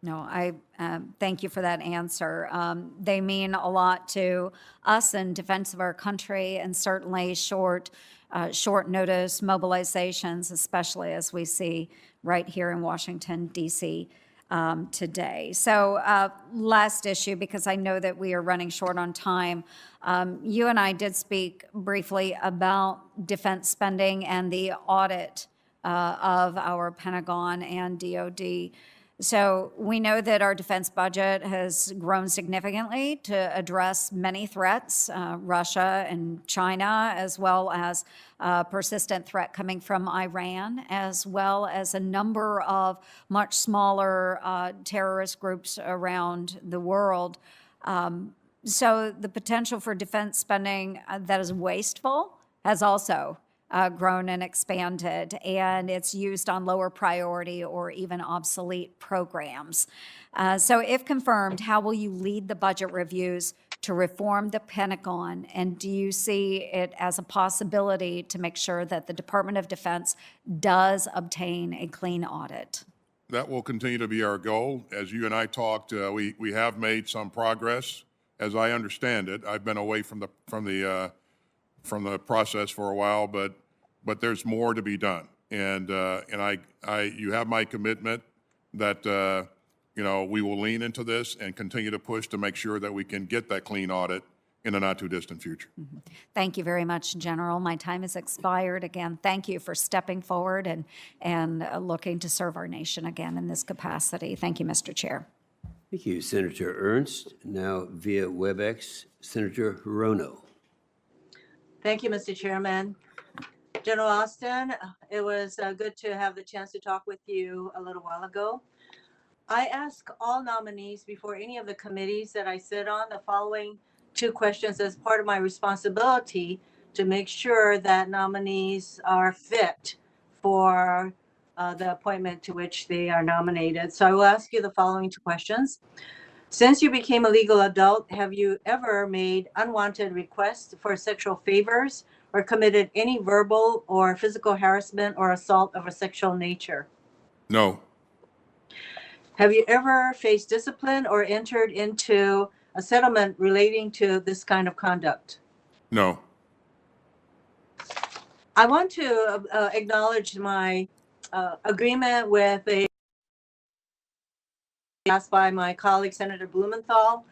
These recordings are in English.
No, I thank you for that answer. They mean a lot to us in defense of our country, and certainly short notice mobilizations, especially as we see right here in Washington, D.C. Today. So last issue, because I know that we are running short on time. You and I did speak briefly about defense spending and the audit of our Pentagon and DoD. So we know that our defense budget has grown significantly to address many threats, Russia and China, as well as a persistent threat coming from Iran, as well as a number of much smaller terrorist groups around the world. So the potential for defense spending that is wasteful has also grown and expanded, and it's used on lower priority or even obsolete programs. So if confirmed, how will you lead the budget reviews to reform the Pentagon? And do you see it as a possibility to make sure that the Department of Defense does obtain a clean audit? That will continue to be our goal. As you and I talked, we have made some progress. As I understand it, I've been away from the process for a while, but there's more to be done. And you have my commitment that we will lean into this and continue to push to make sure that we can get that clean audit in a not too distant future. Mm-hmm. Thank you very much, General. My time has expired. Again, thank you for stepping forward and looking to serve our nation again in this capacity. Thank you, Mr. Chair. Thank you, Senator Ernst. Now via WebEx, Senator Hirono. Thank you, Mr. Chairman. General Austin, it was good to have the chance to talk with you a little while ago. I ask all nominees before any of the committees that I sit on the following two questions as part of my responsibility to make sure that nominees are fit for the appointment to which they are nominated. So I will ask you the following two questions. Since you became a legal adult, have you ever made unwanted requests for sexual favors or committed any verbal or physical harassment or assault of a sexual nature? No. Have you ever faced discipline or entered into a settlement relating to this kind of conduct? No. I want to acknowledge my agreement with a asked by my colleague Senator Blumenthal,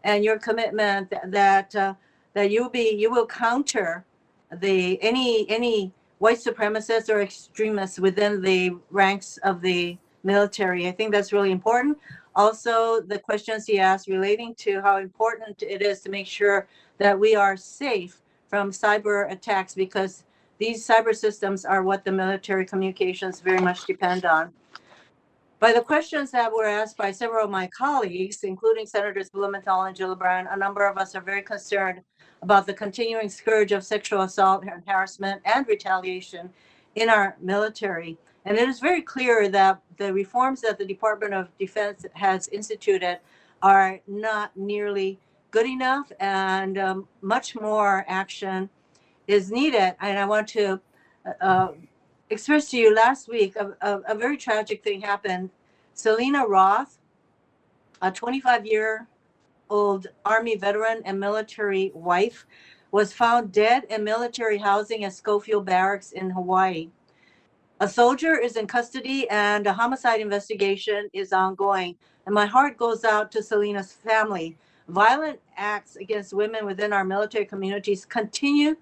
and your commitment that you will counter any white supremacists or extremists within the ranks of the military. I think that's really important. Also, the questions he asked relating to how important it is to make sure that we are safe from cyber attacks, because these cyber systems are what the military communications very much depend on. By the questions that were asked by several of my colleagues, including Senators Blumenthal and Gillibrand, a number of us are very concerned about the continuing scourge of sexual assault and harassment and retaliation in our military. And it is very clear that the reforms that the Department of Defense has instituted are not nearly good enough, and much more action is needed. And I want to expressed to you last week, a very tragic thing happened. Selena Roth, a 25-year-old Army veteran and military wife, was found dead in military housing at Schofield Barracks in Hawaii. A soldier is in custody and a homicide investigation is ongoing. And my heart goes out to Selena's family. Violent acts against women within our military communities continue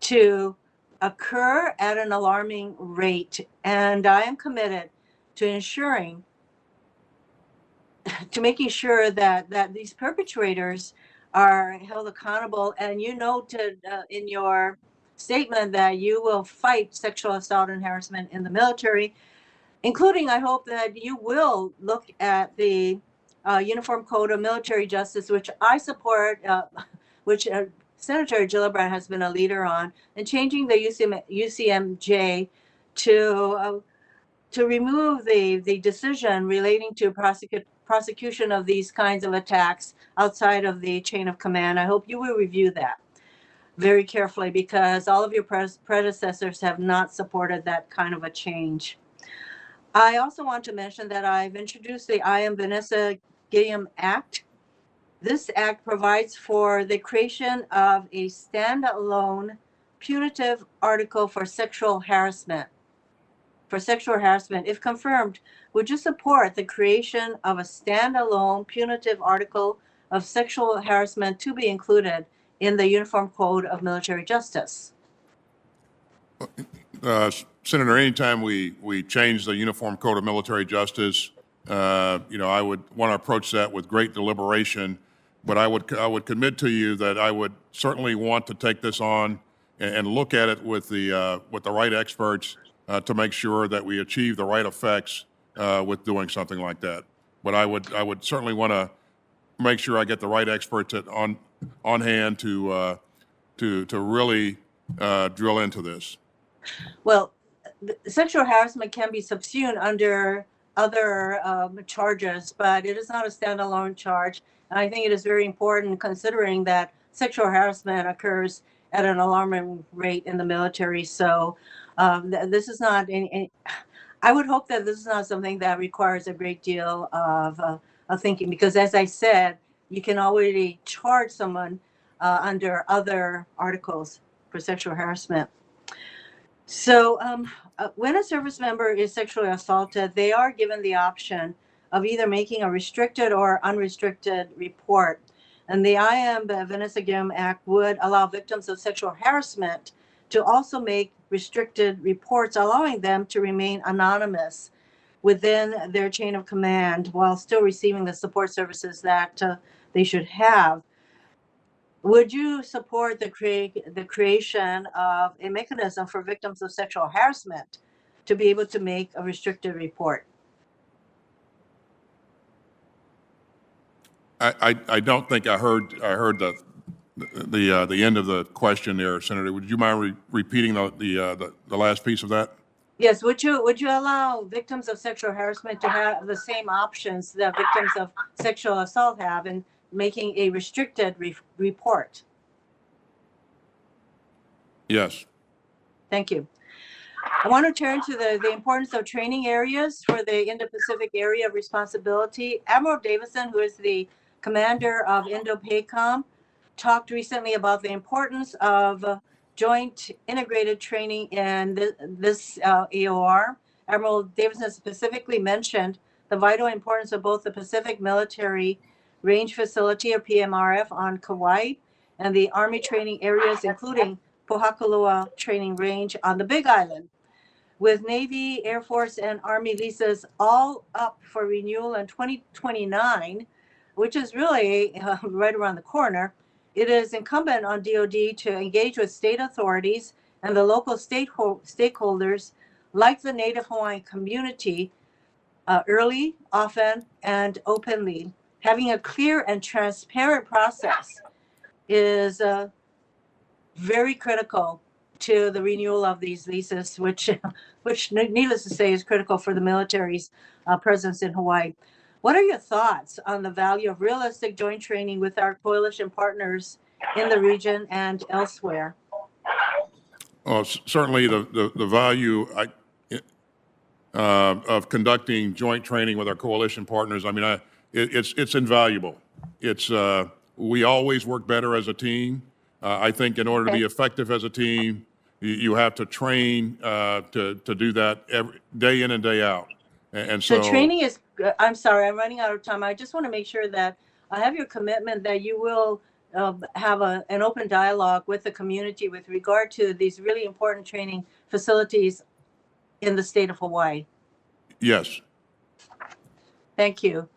to occur at an alarming rate, and I am committed to making sure that these perpetrators are held accountable. And you noted in your statement that you will fight sexual assault and harassment in the military, including, I hope that you will look at the Uniform Code of Military Justice, which I support, which Senator Gillibrand has been a leader on, and changing the UCMJ to remove the decision relating to prosecution of these kinds of attacks outside of the chain of command. I hope you will review that very carefully, because all of your predecessors have not supported that kind of a change. I also want to mention that I've introduced the I Am Vanessa Gilliam Act. This act provides for the creation of a standalone punitive article for sexual harassment. If confirmed, would you support the creation of a standalone punitive article of sexual harassment to be included in the Uniform Code of Military Justice? Senator, anytime we change the Uniform Code of Military Justice, I would want to approach that with great deliberation. But I would commit to you that I would certainly want to take this on and look at it with the right experts to make sure that we achieve the right effects with doing something like that. But I would certainly want to make sure I get the right experts on hand to really drill into this. Well, sexual harassment can be subsumed under other charges, but it is not a standalone charge. And I think it is very important considering that sexual harassment occurs at an alarming rate in the military. So this is not I would hope that this is not something that requires a great deal of thinking, because as I said, you can already charge someone under other articles for sexual harassment. So when a service member is sexually assaulted, they are given the option of either making a restricted or unrestricted report. And the I Am Vanessa Gilliam Act would allow victims of sexual harassment to also make restricted reports, allowing them to remain anonymous within their chain of command while still receiving the support services that they should have. Would you support the creation of a mechanism for victims of sexual harassment to be able to make a restricted report? I don't think I heard the end of the question there, Senator. Would you mind repeating the last piece of that? Yes. Would you allow victims of sexual harassment to have the same options that victims of sexual assault have in making a restricted report? Yes. Thank you. I want to turn to the importance of training areas for the Indo-Pacific Area of Responsibility. Admiral Davison, who is the commander of Indo-PACOM, talked recently about the importance of joint integrated training in this AOR. Admiral Davison specifically mentioned the vital importance of both the Pacific Military Range Facility, or PMRF, on Kauai, and the Army training areas, including Pohakuloa Training Range on the Big Island. With Navy, Air Force, and Army leases all up for renewal in 2029, which is really right around the corner, it is incumbent on DoD to engage with state authorities and the local stakeholders like the Native Hawaiian community early, often, and openly. Having a clear and transparent process is very critical to the renewal of these leases, which needless to say is critical for the military's presence in Hawaii. What are your thoughts on the value of realistic joint training with our coalition partners in the region and elsewhere? Certainly the value of conducting joint training with our coalition partners, I mean, it's invaluable. We always work better as a team. I think in order to be effective as a team, you have to train to do that every day in and day out. And so training is, I'm sorry, I'm running out of time. I just want to make sure that I have your commitment that you will have an open dialogue with the community with regard to these really important training facilities in the state of Hawaii. Yes. Thank you.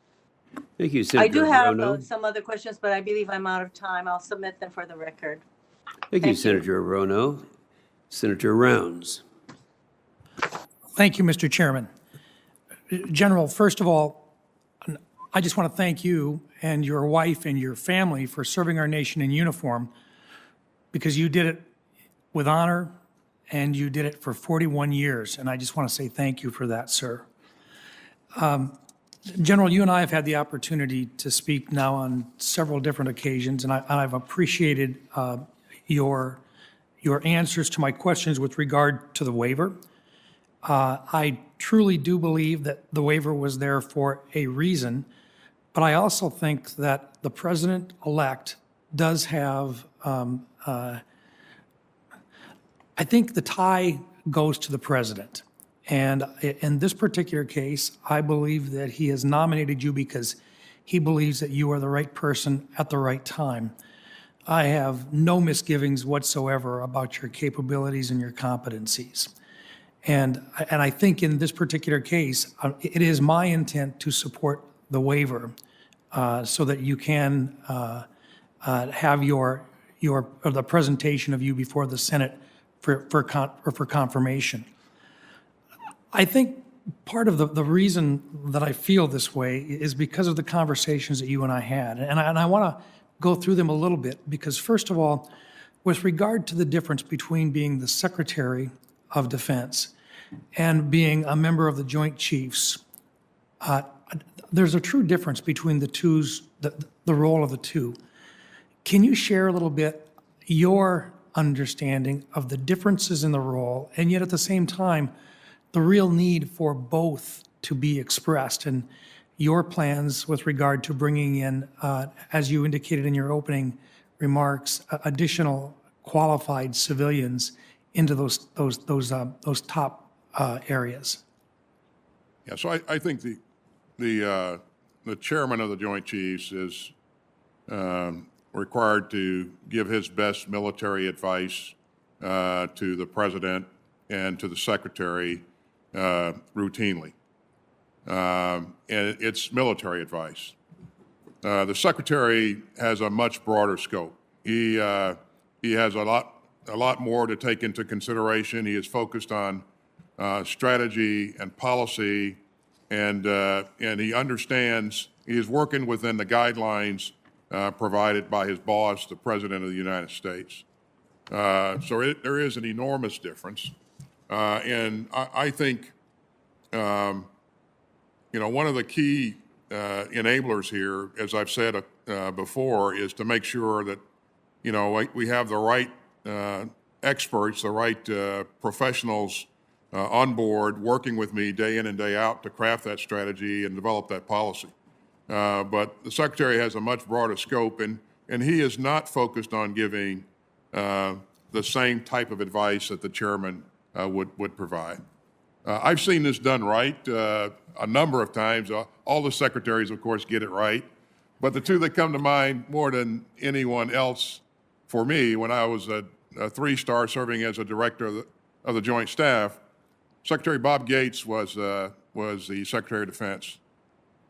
Thank you, Senator I do have Rono. some other questions, but I believe I'm out of time. I'll submit them for the record. Thank you, Senator Rono. Senator Rounds. Thank you, Mr. Chairman. General, first of all, I just want to thank you and your wife and your family for serving our nation in uniform, because you did it with honor and you did it for 41 years. And I just want to say thank you for that, sir. General, you and I have had the opportunity to speak now on several different occasions, and I've appreciated your answers to my questions with regard to the waiver. I truly do believe that the waiver was there for a reason, but I also think that the president-elect does have, I think the tie goes to the president. And in this particular case, I believe that he has nominated you because he believes that you are the right person at the right time. I have no misgivings whatsoever about your capabilities and your competencies. And I think in this particular case, it is my intent to support the waiver so that you can have the presentation of you before the Senate for confirmation. I think part of the reason that I feel this way is because of the conversations that you and I had. And I want to go through them a little bit because, first of all, with regard to the difference between being the Secretary of Defense and being a member of the Joint Chiefs, there's a true difference between the role of the two. Can you share a little bit your understanding of the differences in the role, and yet at the same time, the real need for both to be expressed, and your plans with regard to bringing in, as you indicated in your opening remarks, additional qualified civilians into those top areas? Yeah, so I think the chairman of the Joint Chiefs is required to give his best military advice to the president and to the secretary routinely. And it's military advice. The secretary has a much broader scope. He has a lot more to take into consideration. He is focused on strategy and policy, and he understands. He is working within the guidelines provided by his boss, the President of the United States. So there is an enormous difference, and I think one of the key enablers here, as I've said before, is to make sure that we have the right experts, the right professionals on board working with me day in and day out to craft that strategy and develop that policy. But the Secretary has a much broader scope, and he is not focused on giving the same type of advice that the chairman would provide. I've seen this done right a number of times. All the secretaries, of course, get it right. But the two that come to mind more than anyone else for me, when I was a three-star serving as a director of the Joint Staff, Secretary Bob Gates was the Secretary of Defense,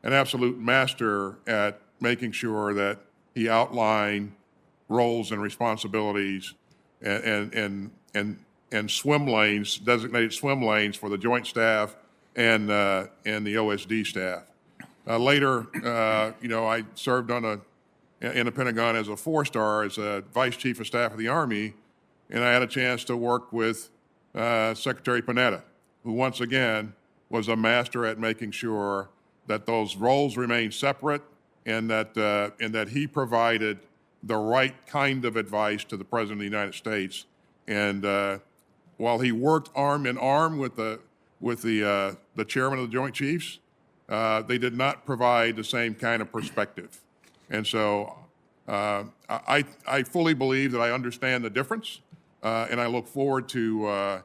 an absolute master at making sure that he outlined roles and responsibilities and swim lanes, designated swim lanes for the Joint Staff and the OSD staff. Later, I served in the Pentagon as a four-star, as a Vice Chief of Staff of the Army, and I had a chance to work with Secretary Panetta, who once again was a master at making sure that those roles remained separate and that he provided the right kind of advice to the President of the United States. And while he worked arm in arm with the chairman of the Joint Chiefs, they did not provide the same kind of perspective. And so I fully believe that I understand the difference, and I look forward to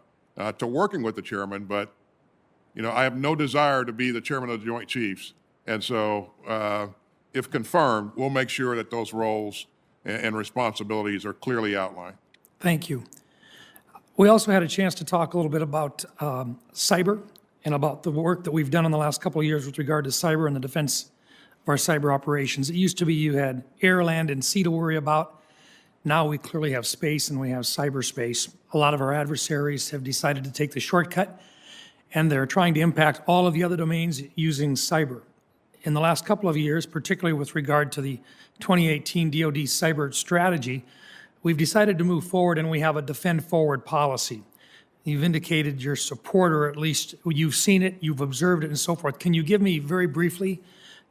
working with the chairman. But I have no desire to be the chairman of the Joint Chiefs, and so if confirmed, we'll make sure that those roles and responsibilities are clearly outlined. Thank you. We also had a chance to talk a little bit about cyber and about the work that we've done in the last couple of years with regard to cyber and the defense of our cyber operations. It used to be you had air, land, and sea to worry about. Now we clearly have space and we have cyberspace. A lot of our adversaries have decided to take the shortcut, and they're trying to impact all of the other domains using cyber. In the last couple of years, particularly with regard to the 2018 DoD cyber strategy, we've decided to move forward, and we have a defend forward policy. You've indicated your support, or at least you've seen it, you've observed it, and so forth. Can you give me very briefly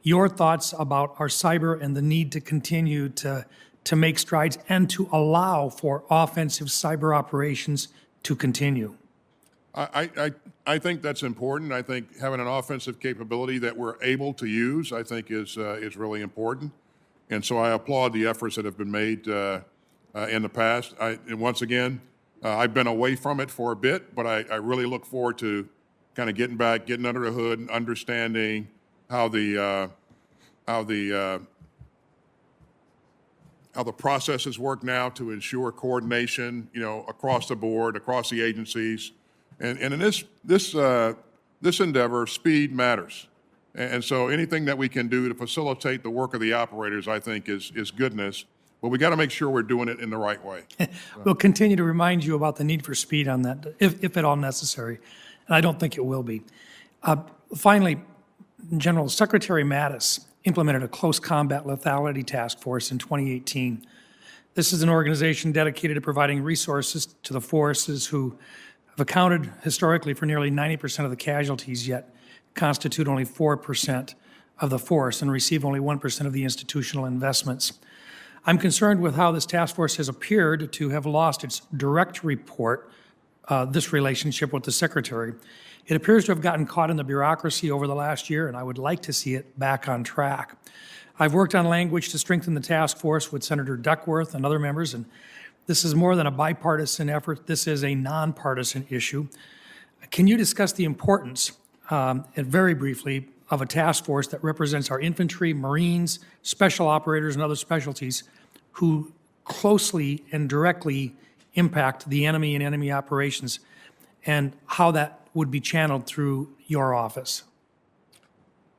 your thoughts about our cyber and the need to continue to make strides and to allow for offensive cyber operations to continue? I I think that's important. I think having an offensive capability that we're able to use, I think is really important. And so I applaud the efforts that have been made in the past. And once again, I've been away from it for a bit, but I really look forward to kind of getting back, getting under the hood, and understanding how the processes work now to ensure coordination, across the board, across the agencies, and in this endeavor, speed matters, and so anything that we can do to facilitate the work of the operators, I think, is goodness. But we got to make sure we're doing it in the right way. We'll continue to remind you about the need for speed on that, if at all necessary, and I don't think it will be. Finally, General Secretary Mattis implemented a close combat lethality task force in 2018. This is an organization dedicated to providing resources to the forces who have accounted historically for nearly 90% of the casualties, yet constitute only 4% of the force and receive only 1% of the institutional investments. I'm concerned with how this task force has appeared to have lost its direct report, this relationship with the Secretary. It appears to have gotten caught in the bureaucracy over the last year, and I would like to see it back on track. I've worked on language to strengthen the task force with Senator Duckworth and other members, and this is more than a bipartisan effort. This is a nonpartisan issue. Can you discuss the importance, and very briefly, of a task force that represents our infantry, Marines, special operators, and other specialties who closely and directly impact the enemy and enemy operations, and how that would be channeled through your office?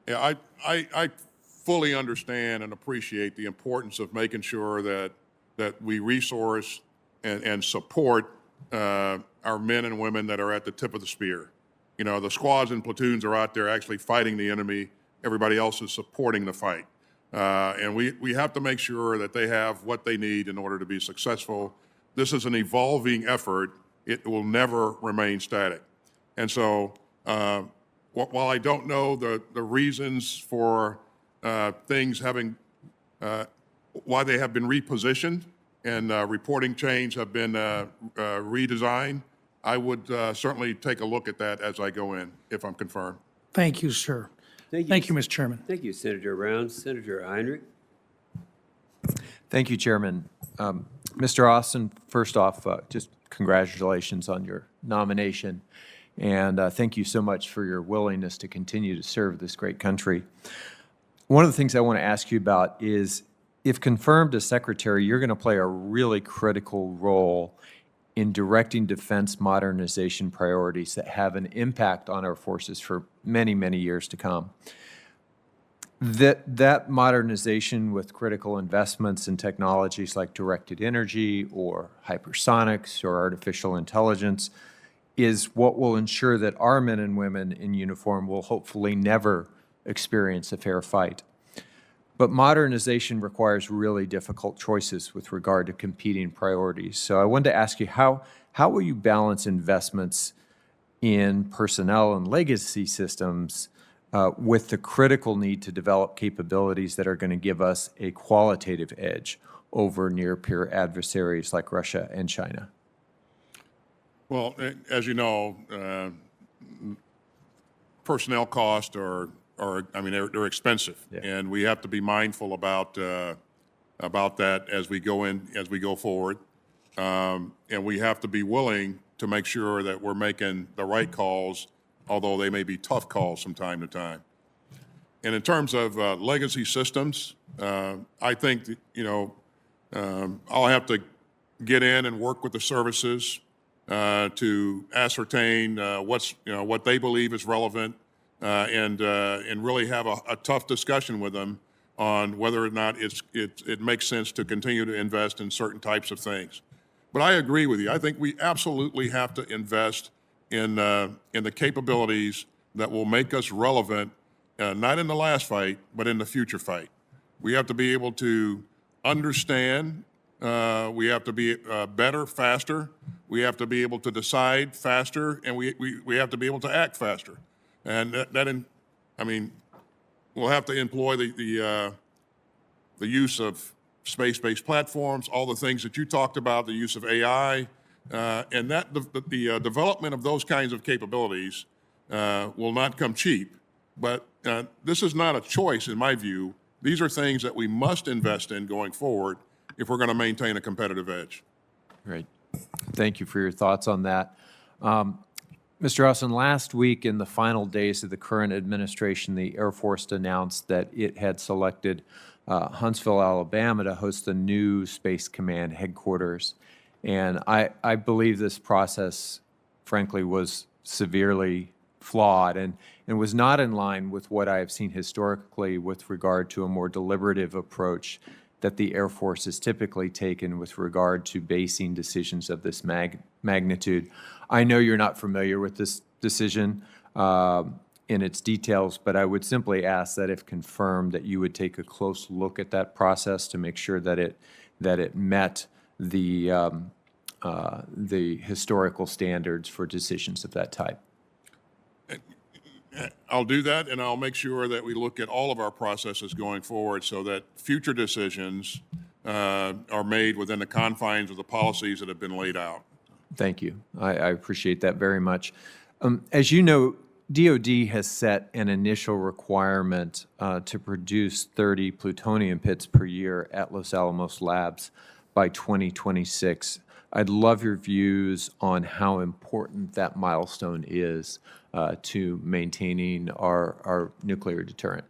Yeah, I fully understand and appreciate the importance of making sure that we resource and support our men and women that are at the tip of the spear. The squads and platoons are out there actually fighting the enemy. Everybody else is supporting the fight. And we have to make sure that they have what they need in order to be successful. This is an evolving effort. It will never remain static. And so while I don't know the reasons for things having, why they have been repositioned and reporting chains have been redesigned, I would certainly take a look at that as I go in, if I'm confirmed. Thank you, sir. Thank you, Mr. Chairman. Thank you, Senator Rounds. Senator Heinrich. Thank you, Chairman. Mr. Austin, first off, just congratulations on your nomination, and thank you so much for your willingness to continue to serve this great country. One of the things I want to ask you about is, if confirmed as Secretary, you're going to play a really critical role in directing defense modernization priorities that have an impact on our forces for many, many years to come. That modernization with critical investments in technologies like directed energy or hypersonics or artificial intelligence is what will ensure that our men and women in uniform will hopefully never experience a fair fight. But modernization requires really difficult choices with regard to competing priorities. So I wanted to ask you, how will you balance investments in personnel and legacy systems with the critical need to develop capabilities that are going to give us a qualitative edge over near-peer adversaries like Russia and China? Well, as you know, personnel costs they're expensive, Yeah. and we have to be mindful about that as we go forward, and we have to be willing to make sure that we're making the right calls, although they may be tough calls from time to time. And in terms of legacy systems, I think that, I'll have to get in and work with the services to ascertain what they believe is relevant. And really have a tough discussion with them on whether or not it makes sense to continue to invest in certain types of things. But I agree with you. I think we absolutely have to invest in the capabilities that will make us relevant, not in the last fight, but in the future fight. We have to be able to understand. We have to be better, faster. We have to be able to decide faster, and we have to be able to act faster. And we'll have to employ the use of space-based platforms, all the things that you talked about, the use of AI, and the development of those kinds of capabilities will not come cheap. But this is not a choice, in my view. These are things that we must invest in going forward if we're going to maintain a competitive edge. Great. Thank you for your thoughts on that. Mr. Austin, last week in the final days of the current administration, the Air Force announced that it had selected Huntsville, Alabama to host the new Space Command headquarters. And I believe this process, frankly, was severely flawed and was not in line with what I have seen historically with regard to a more deliberative approach that the Air Force has typically taken with regard to basing decisions of this magnitude. I know you're not familiar with this decision in its details, but I would simply ask that if confirmed, that you would take a close look at that process to make sure that it met the historical standards for decisions of that type. I'll do that, and I'll make sure that we look at all of our processes going forward so that future decisions are made within the confines of the policies that have been laid out. Thank you. I appreciate that very much. As you know, DOD has set an initial requirement to produce 30 plutonium pits per year at Los Alamos Labs by 2026. I'd love your views on how important that milestone is to maintaining our nuclear deterrent.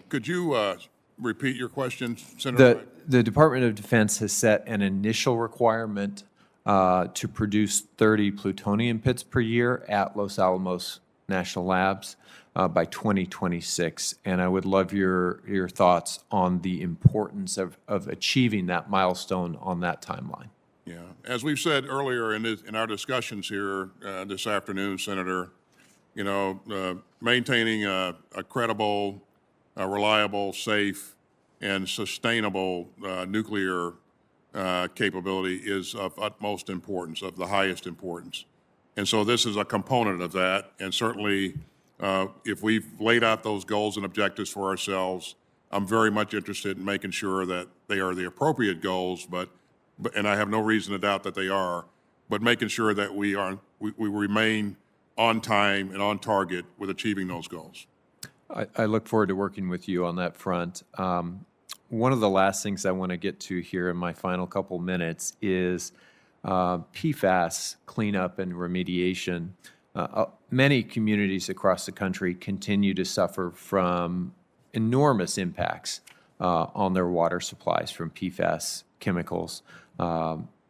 Could you repeat your question, Senator? The Department of Defense has set an initial requirement to produce 30 plutonium pits per year at Los Alamos National Labs by 2026. And I would love your thoughts on the importance of achieving that milestone on that timeline. Yeah, as we've said earlier in our discussions here this afternoon, Senator, you know, maintaining a credible, reliable, safe, and sustainable nuclear capability is of utmost importance, of the highest importance. And so this is a component of that. And certainly, if we've laid out those goals and objectives for ourselves, I'm very much interested in making sure that they are the appropriate goals, and I have no reason to doubt that they are, but making sure that we remain on time and on target with achieving those goals. I look forward to working with you on that front. One of the last things I want to get to here in my final couple minutes is PFAS cleanup and remediation. Many communities across the country continue to suffer from enormous impacts on their water supplies from PFAS chemicals,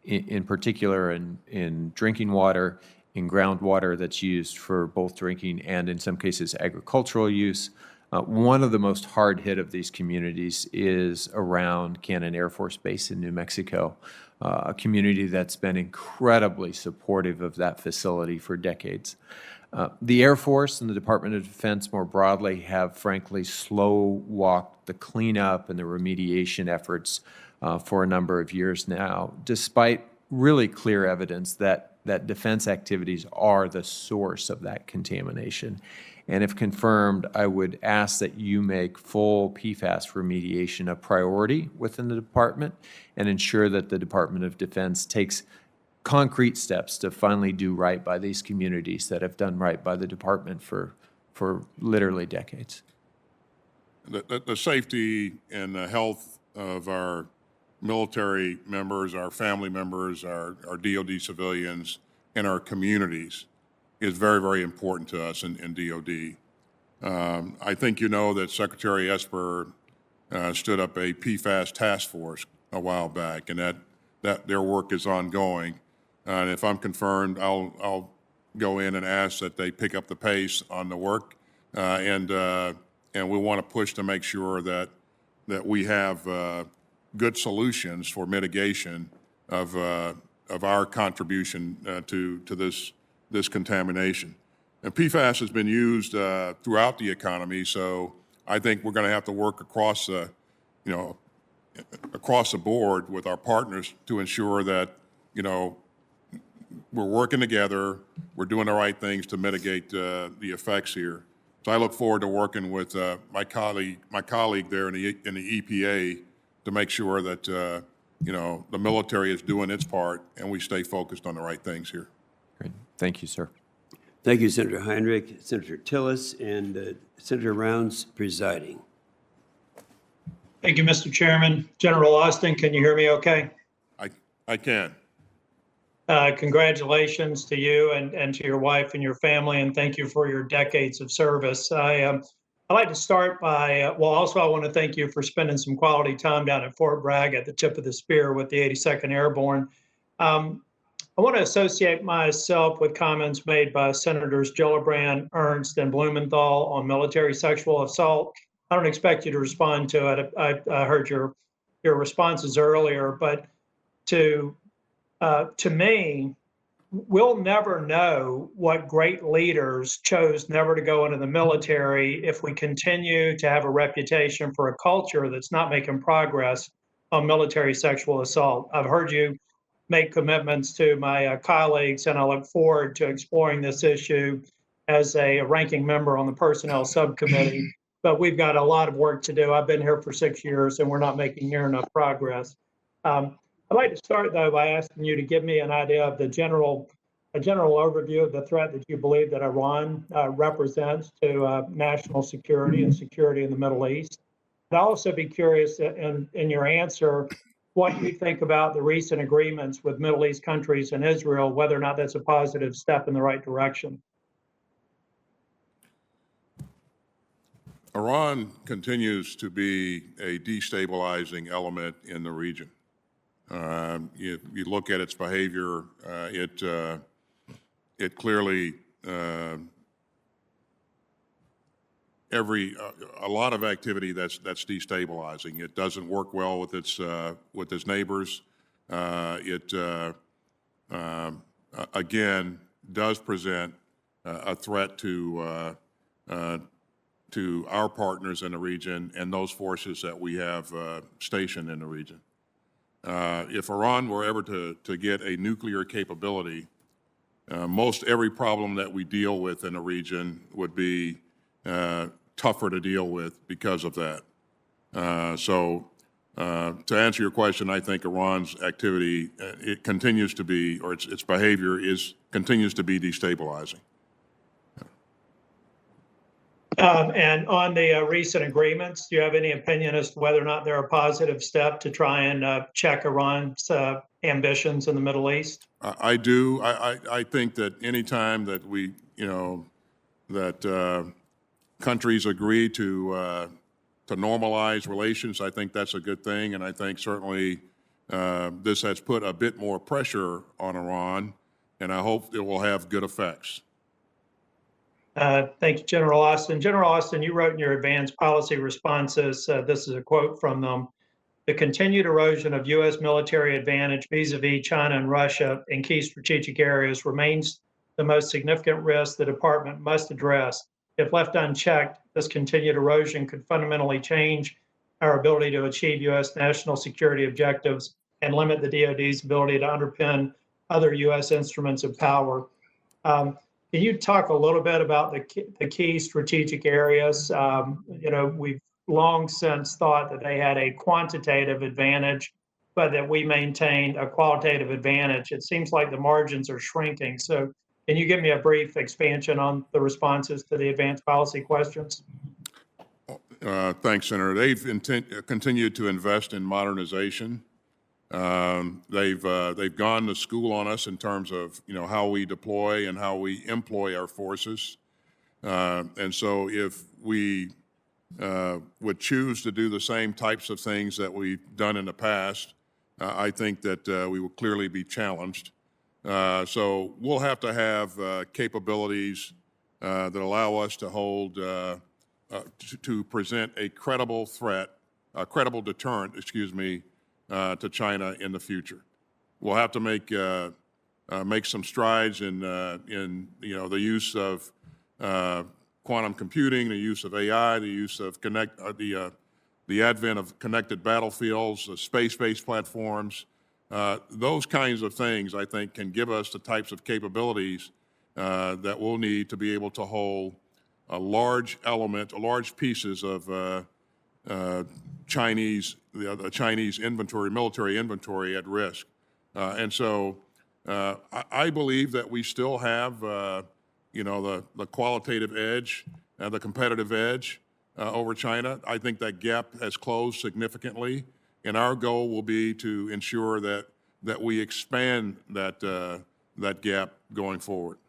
in particular in drinking water, in groundwater that's used for both drinking and in some cases agricultural use. One of the most hard hit of these communities is around Cannon Air Force Base in New Mexico, a community that's been incredibly supportive of that facility for decades. The Air Force and the Department of Defense more broadly have frankly slow-walked the cleanup and the remediation efforts for a number of years now, despite really clear evidence that defense activities are the source of that contamination. And if confirmed, I would ask that you make full PFAS remediation a priority within the department and ensure that the Department of Defense takes concrete steps to finally do right by these communities that have done right by the department for literally decades. The safety and the health of our military members, our family members, our DOD civilians, and our communities is very, very important to us in DOD. I think you know that Secretary Esper stood up a PFAS task force a while back, and that their work is ongoing. And if I'm confirmed, I'll go in and ask that they pick up the pace on the work, and we want to push to make sure that we have good solutions for mitigation of our contribution to this contamination. And PFAS has been used throughout the economy, so I think we're going to have to work across the board with our partners to ensure that we're working together, we're doing the right things to mitigate the effects here. So I look forward to working with my colleague there in the EPA to make sure that the military is doing its part and we stay focused on the right things here. Great. Thank you, sir. Thank you, Senator Heinrich, Senator Tillis, and Senator Rounds presiding. Thank you, Mr. Chairman. General Austin, can you hear me okay? I can. Congratulations to you and to your wife and your family, and thank you for your decades of service. I'd like to start by, also I want to thank you for spending some quality time down at Fort Bragg at the tip of the spear with the 82nd Airborne. I want to associate myself with comments made by Senators Gillibrand, Ernst, and Blumenthal on military sexual assault. I don't expect you to respond to it. I heard your responses earlier, but to me, we'll never know what great leaders chose never to go into the military if we continue to have a reputation for a culture that's not making progress on military sexual assault. I've heard you make commitments to my colleagues, and I look forward to exploring this issue as a ranking member on the Personnel Subcommittee. But we've got a lot of work to do. I've been here for 6 years, and we're not making near enough progress. I'd like to start, though, by asking you to give me an idea of a general overview of the threat that you believe that Iran represents to national security and security in the Middle East. I'd also be curious in your answer what you think about the recent agreements with Middle East countries and Israel, whether or not that's a positive step in the right direction. Iran continues to be a destabilizing element in the region. You look at its behavior, it clearly a lot of activity that's destabilizing. It doesn't work well with its neighbors. It again does present a threat to our partners in the region and those forces that we have stationed in the region. If Iran were ever to get a nuclear capability, most every problem that we deal with in the region would be tougher to deal with because of that. To answer your question, I think Iran's activity, it continues to be, or its behavior continues to be destabilizing. And on the recent agreements, do you have any opinion as to whether or not they're a positive step to try and check Iran's ambitions in the Middle East? I do. I think that any time that that countries agree to normalize relations, I think that's a good thing, and I think certainly this has put a bit more pressure on Iran, and I hope it will have good effects. Thank you, General Austin. General Austin, you wrote in your advanced policy responses, this is a quote from them, "The continued erosion of U.S. military advantage vis-a-vis China and Russia in key strategic areas remains the most significant risk the department must address. If left unchecked, this continued erosion could fundamentally change our ability to achieve U.S. national security objectives and limit the DoD's ability to underpin other U.S. instruments of power." Can you talk a little bit about the key strategic areas? We've long since thought that they had a quantitative advantage, but that we maintained a qualitative advantage. It seems like the margins are shrinking. So can you give me a brief expansion on the responses to the advanced policy questions? Thanks, Senator. They've continued to invest in modernization. They've gone to school on us in terms of how we deploy and how we employ our forces. And so if we would choose to do the same types of things that we've done in the past, I think that we will clearly be challenged. So we'll have to have capabilities that allow us to hold, to present a credible threat, a credible deterrent, to China in the future. We'll have to make some strides in the use of quantum computing, the use of AI, the use of the advent of connected battlefields, space-based platforms. Those kinds of things, I think, can give us the types of capabilities that we'll need to be able to hold large pieces of Chinese inventory, military inventory at risk. And so I believe that we still have, you know, the qualitative edge, the competitive edge over China. I think that gap has closed significantly, and our goal will be to ensure that we expand that gap going forward.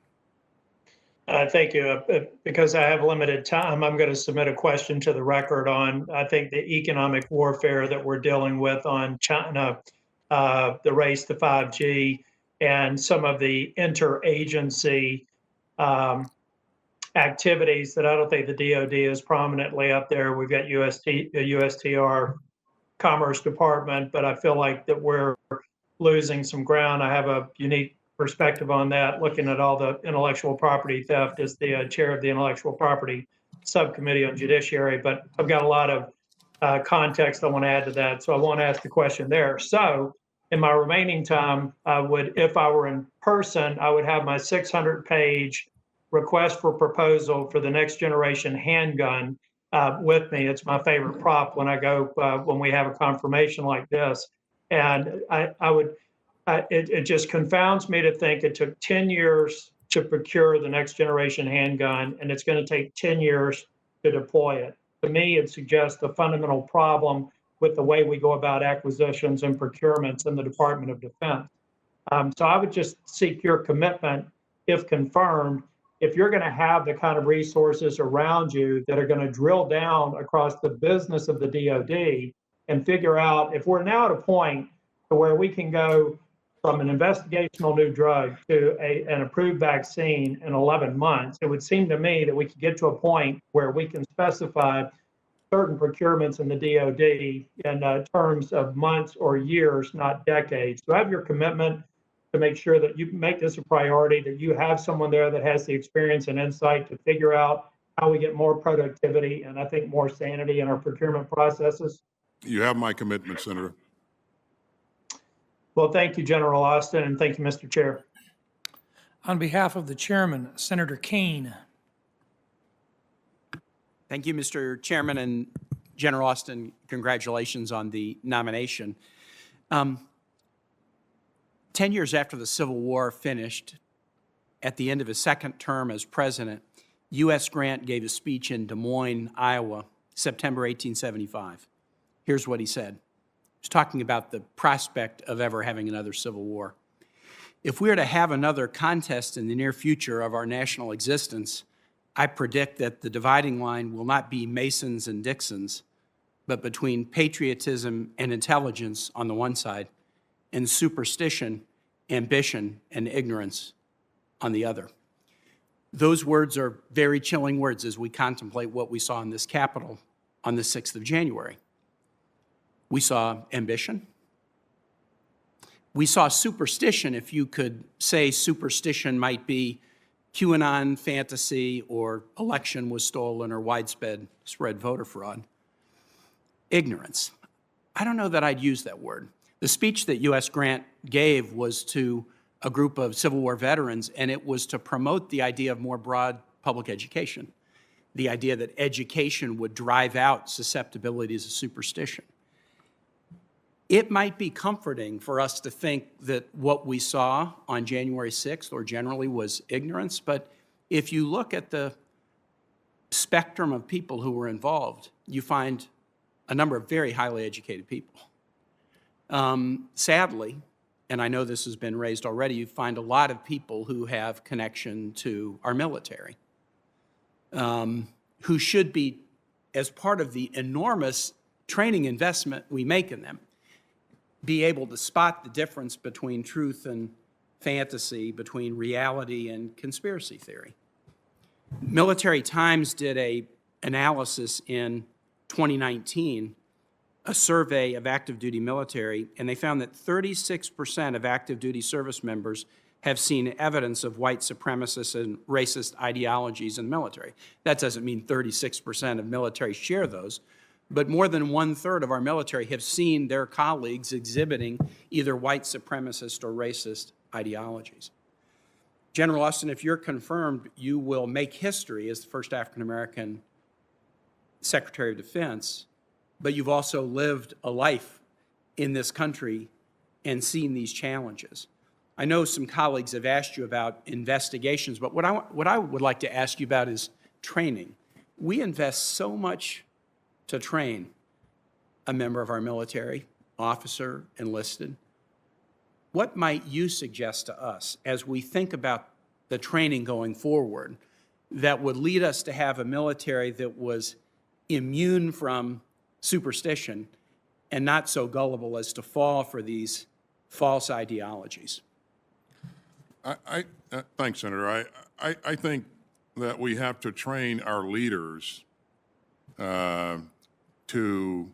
Thank you. Because I have limited time, I'm going to submit a question to the record on, I think, the economic warfare that we're dealing with on China, the race to 5G, and some of the interagency activities that I don't think the DoD is prominently up there. We've got USTR, Commerce Department, but I feel like that we're losing some ground. I have a unique perspective on that, looking at all the intellectual property theft as the chair of the Intellectual Property Subcommittee on Judiciary, but I've got a lot of context I want to add to that, so I won't ask the question there. So in my remaining time, I would, if I were in person, I would have my 600-page request for proposal for the next generation handgun with me. It's my favorite prop when I go, when we have a confirmation like this. And it just confounds me to think it took 10 years to procure the next generation handgun, and it's going to take 10 years to deploy it. To me, it suggests a fundamental problem with the way we go about acquisitions and procurements in the Department of Defense. So I would just seek your commitment, if confirmed, if you're going to have the kind of resources around you that are going to drill down across the business of the DoD and figure out if we're now at a point to where we can go from an investigational new drug to an approved vaccine in 11 months, it would seem to me that we could get to a point where we can specify certain procurements in the DoD in terms of months or years, not decades. Do I have your commitment to make sure that you make this a priority, that you have someone there that has the experience and insight to figure out how we get more productivity and I think more sanity in our procurement processes? You have my commitment, Senator. Well, thank you, General Austin, and thank you, Mr. Chair. On behalf of the chairman, Senator Kane. Thank you, Mr. Chairman, and General Austin, congratulations on the nomination. 10 years after the Civil War finished, at the end of his second term as president, U.S. Grant gave a speech in Des Moines, Iowa, September 1875. Here's what he said. He was talking about the prospect of ever having another Civil War. If we are to have another contest in the near future of our national existence, I predict that the dividing line will not be Masons and Dixons, but between patriotism and intelligence on the one side and superstition, ambition, and ignorance on the other. Those words are very chilling words as we contemplate what we saw in this Capitol on the 6th of January. We saw ambition. We saw superstition, if you could say superstition might be QAnon fantasy or election was stolen or widespread voter fraud. Ignorance. I don't know that I'd use that word. The speech that U.S. Grant gave was to a group of Civil War veterans, and it was to promote the idea of more broad public education, the idea that education would drive out susceptibilities of superstition. It might be comforting for us to think that what we saw on January 6th or generally was ignorance, but if you look at the spectrum of people who were involved, you find a number of very highly educated people. Sadly, and I know this has been raised already, you find a lot of people who have connection to our military, who should be, as part of the enormous training investment we make in them, be able to spot the difference between truth and fantasy, between reality and conspiracy theory. Military Times did an analysis in 2019, a survey of active duty military, and they found that 36% of active duty service members have seen evidence of white supremacist and racist ideologies in the military. That doesn't mean 36% of military share those, but more than 1/3 of our military have seen their colleagues exhibiting either white supremacist or racist ideologies. General Austin, if you're confirmed, you will make history as the first African-American Secretary of Defense, but you've also lived a life in this country and seen these challenges. I know some colleagues have asked you about investigations, but what I would like to ask you about is training. We invest so much to train a member of our military, officer, enlisted. What might you suggest to us as we think about the training going forward that would lead us to have a military that was immune from superstition and not so gullible as to fall for these false ideologies? Thanks, Senator. I think that we have to train our leaders to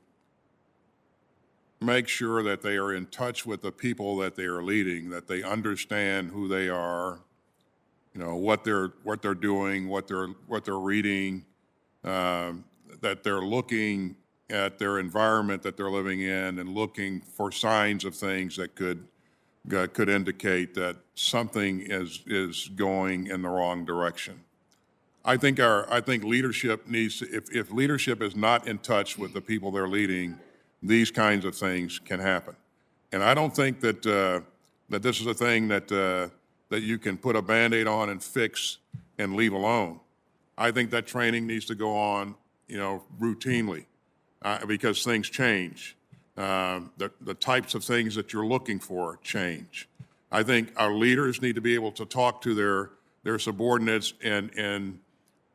make sure that they are in touch with the people that they are leading, that they understand who they are, you know, what they're doing, what they're reading, that they're looking at their environment that they're living in and looking for signs of things that could indicate that something is going in the wrong direction. I think leadership needs to, if leadership is not in touch with the people they're leading, these kinds of things can happen. And I don't think that that this is a thing that you can put a Band-Aid on and fix and leave alone. I think that training needs to go on, you know, routinely because things change. The types of things that you're looking for change. I think our leaders need to be able to talk to their subordinates and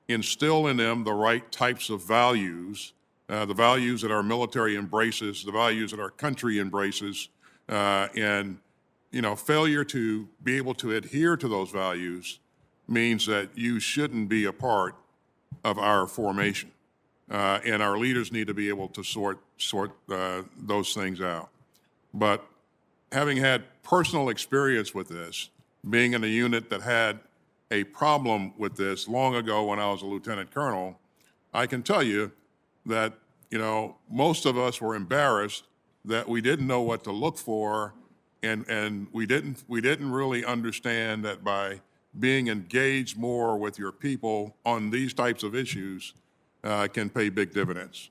instill in them the right types of values, the values that our military embraces, the values that our country embraces, and you know, failure to be able to adhere to those values means that you shouldn't be a part of our formation. And our leaders need to be able to sort those things out. But having had personal experience with this, being in a unit that had a problem with this long ago when I was a lieutenant colonel, I can tell you that, you know, most of us were embarrassed that we didn't know what to look for, and we didn't really understand that by being engaged more with your people on these types of issues can pay big dividends.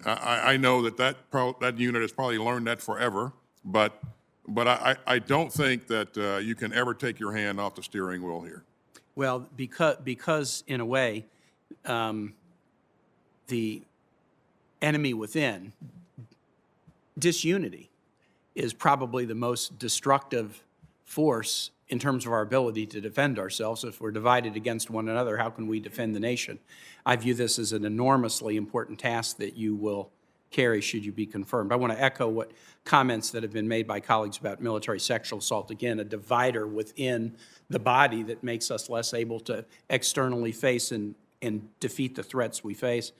I know that unit has probably learned that forever, but I don't think that you can ever take your hand off the steering wheel here. Well, because in a way, the enemy within, disunity, is probably the most destructive force in terms of our ability to defend ourselves. If we're divided against one another, how can we defend the nation? I view this as an enormously important task that you will carry should you be confirmed. I want to echo what comments that have been made by colleagues about military sexual assault. Again, a divider within the body that makes us less able to externally face and defeat the threats we face.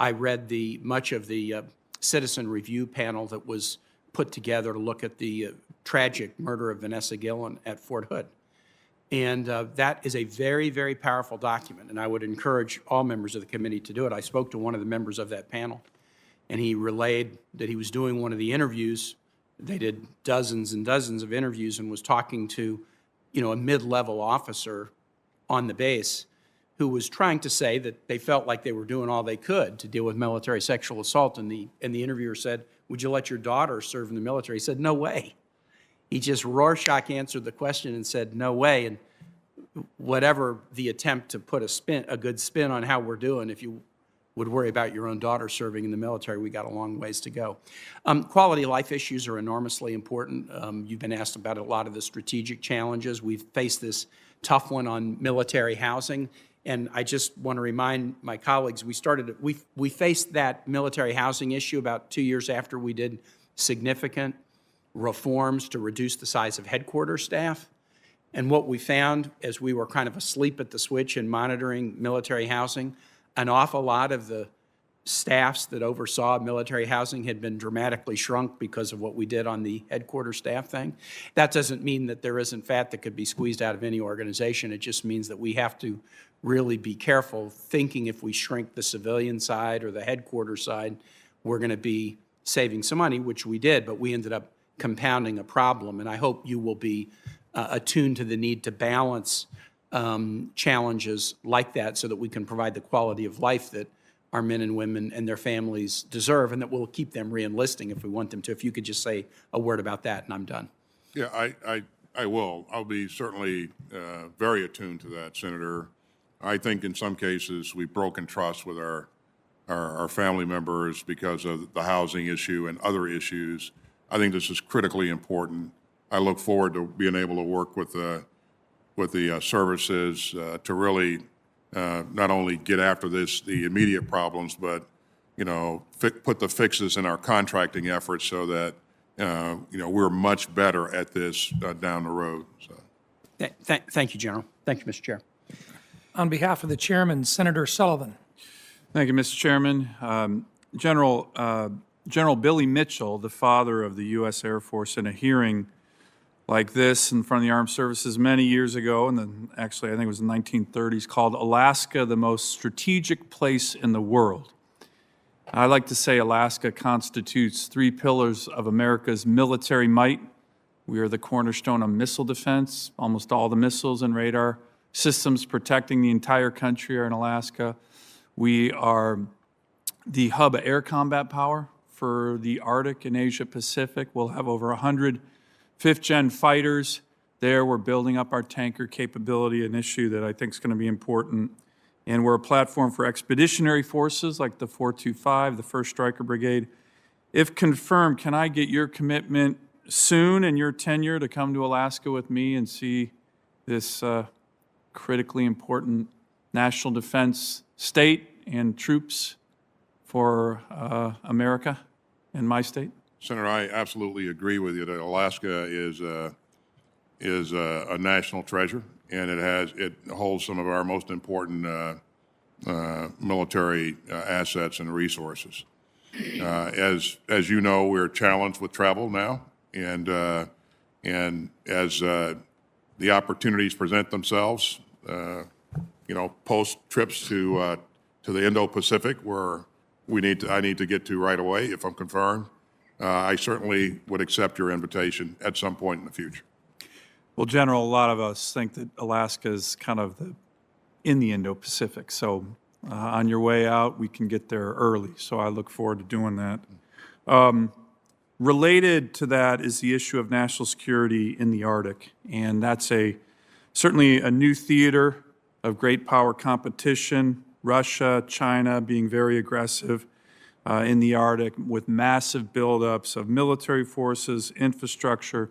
I read much of the citizen review panel that was put together to look at the tragic murder of Vanessa Gillen at Fort Hood. And that is a very, very powerful document, and I would encourage all members of the committee to do it. I spoke to one of the members of that panel, and he relayed that he was doing one of the interviews. They did dozens and dozens of interviews and was talking to, you know, a mid-level officer on the base who was trying to say that they felt like they were doing all they could to deal with military sexual assault. And the interviewer said, "Would you let your daughter serve in the military?" He said, "No way." He just Rorschach answered the question and said, "No way." And whatever the attempt to put a good spin on how we're doing, if you would worry about your own daughter serving in the military, we got a long ways to go. Quality of life issues are enormously important. You've been asked about a lot of the strategic challenges. We've faced this tough one on military housing. And I just want to remind my colleagues, we faced that military housing issue about 2 years after we did significant reforms to reduce the size of headquarters staff. And what we found as we were kind of asleep at the switch in monitoring military housing, an awful lot of the staffs that oversaw military housing had been dramatically shrunk because of what we did on the headquarters staff thing. That doesn't mean that there isn't fat that could be squeezed out of any organization. It just means that we have to really be careful thinking if we shrink the civilian side or the headquarters side, we're going to be saving some money, which we did, but we ended up compounding a problem. And I hope you will be attuned to the need to balance challenges like that so that we can provide the quality of life that our men and women and their families deserve, and that will keep them re-enlisting if we want them to. If you could just say a word about that, and I'm done. Yeah, I will. I'll be certainly very attuned to that, Senator. I think in some cases we've broken trust with our family members because of the housing issue and other issues. I think this is critically important. I look forward to being able to work with the services to really not only get after the immediate problems, but put the fixes in our contracting efforts so that we're much better at this down the road. So. Thank you, General. Thank you, Mr. Chair. On behalf of the chairman, Senator Sullivan. Thank you, Mr. Chairman. General Billy Mitchell, the father of the U.S. Air Force, in a hearing like this in front of the Armed Services many years ago, and then actually I think it was the 1930s, called Alaska the most strategic place in the world. I like to say Alaska constitutes 3 pillars of America's military might. We are the cornerstone of missile defense. Almost all the missiles and radar systems protecting the entire country are in Alaska. We are the hub of air combat power for the Arctic and Asia Pacific. We'll have over 100 fifth-gen fighters there. We're building up our tanker capability, an issue that I think is going to be important. And we're a platform for expeditionary forces like the 425, the 1st Stryker Brigade. If confirmed, can I get your commitment soon in your tenure to come to Alaska with me and see this critically important national defense state and troops for America and my state? Senator, I absolutely agree with you that Alaska is a national treasure, and it holds some of our most important military assets and resources. As you know, we're challenged with travel now, and as the opportunities present themselves, post trips to the Indo-Pacific, where I need to get to right away if I'm confirmed. I certainly would accept your invitation at some point in the future. Well, General, a lot of us think that Alaska is kind of in the Indo-Pacific. So on your way out, we can get there early. So I look forward to doing that. Related to that is the issue of national security in the Arctic. And that's certainly a new theater of great power competition. Russia, China being very aggressive in the Arctic with massive buildups of military forces, infrastructure.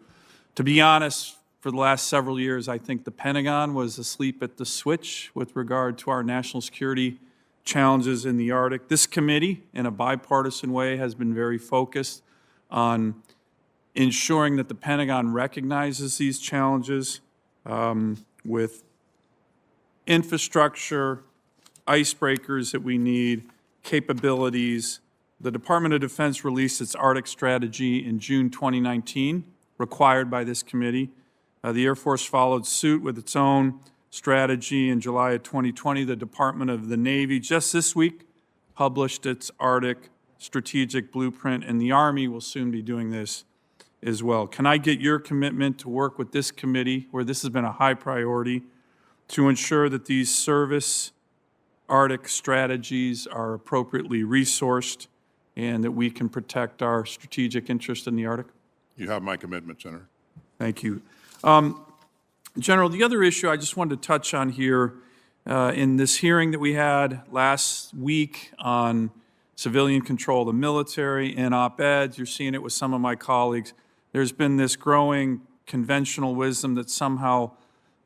To be honest, for the last several years, I think the Pentagon was asleep at the switch with regard to our national security challenges in the Arctic. This committee, in a bipartisan way, has been very focused on ensuring that the Pentagon recognizes these challenges with infrastructure, icebreakers that we need, capabilities. The Department of Defense released its Arctic strategy in June 2019, required by this committee. The Air Force followed suit with its own strategy in July of 2020. The Department of the Navy just this week published its Arctic strategic blueprint, and the Army will soon be doing this as well. Can I get your commitment to work with this committee, where this has been a high priority, to ensure that these service Arctic strategies are appropriately resourced and that we can protect our strategic interest in the Arctic? You have my commitment, Senator. Thank you. General, the other issue I just wanted to touch on here in this hearing that we had last week on civilian control of the military and op-eds, you're seeing it with some of my colleagues, there's been this growing conventional wisdom that somehow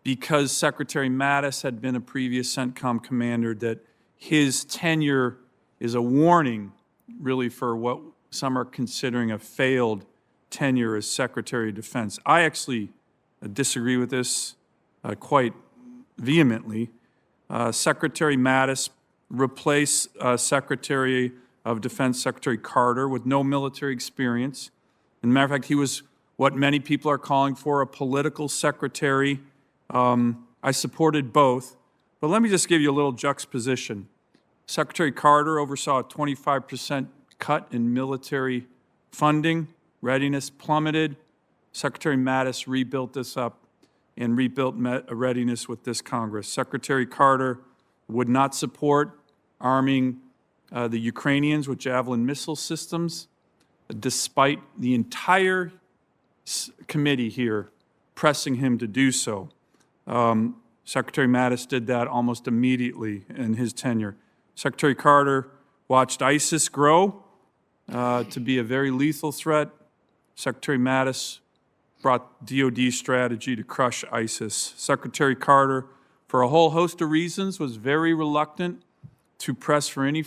because Secretary Mattis had been a previous CENTCOM commander, that his tenure is a warning really for what some are considering a failed tenure as Secretary of Defense. I actually disagree with this quite vehemently. Secretary Mattis replaced Secretary of Defense Secretary Carter with no military experience. As a matter of fact, he was what many people are calling for a political secretary. I supported both, but let me just give you a little juxtaposition. Secretary Carter oversaw a 25% cut in military funding. Readiness plummeted. Secretary Mattis rebuilt this up and rebuilt readiness with this Congress. Secretary Carter would not support arming the Ukrainians with Javelin missile systems, despite the entire committee here pressing him to do so. Secretary Mattis did that almost immediately in his tenure. Secretary Carter watched ISIS grow to be a very lethal threat. Secretary Mattis brought DoD strategy to crush ISIS. Secretary Carter, for a whole host of reasons, was very reluctant to press for any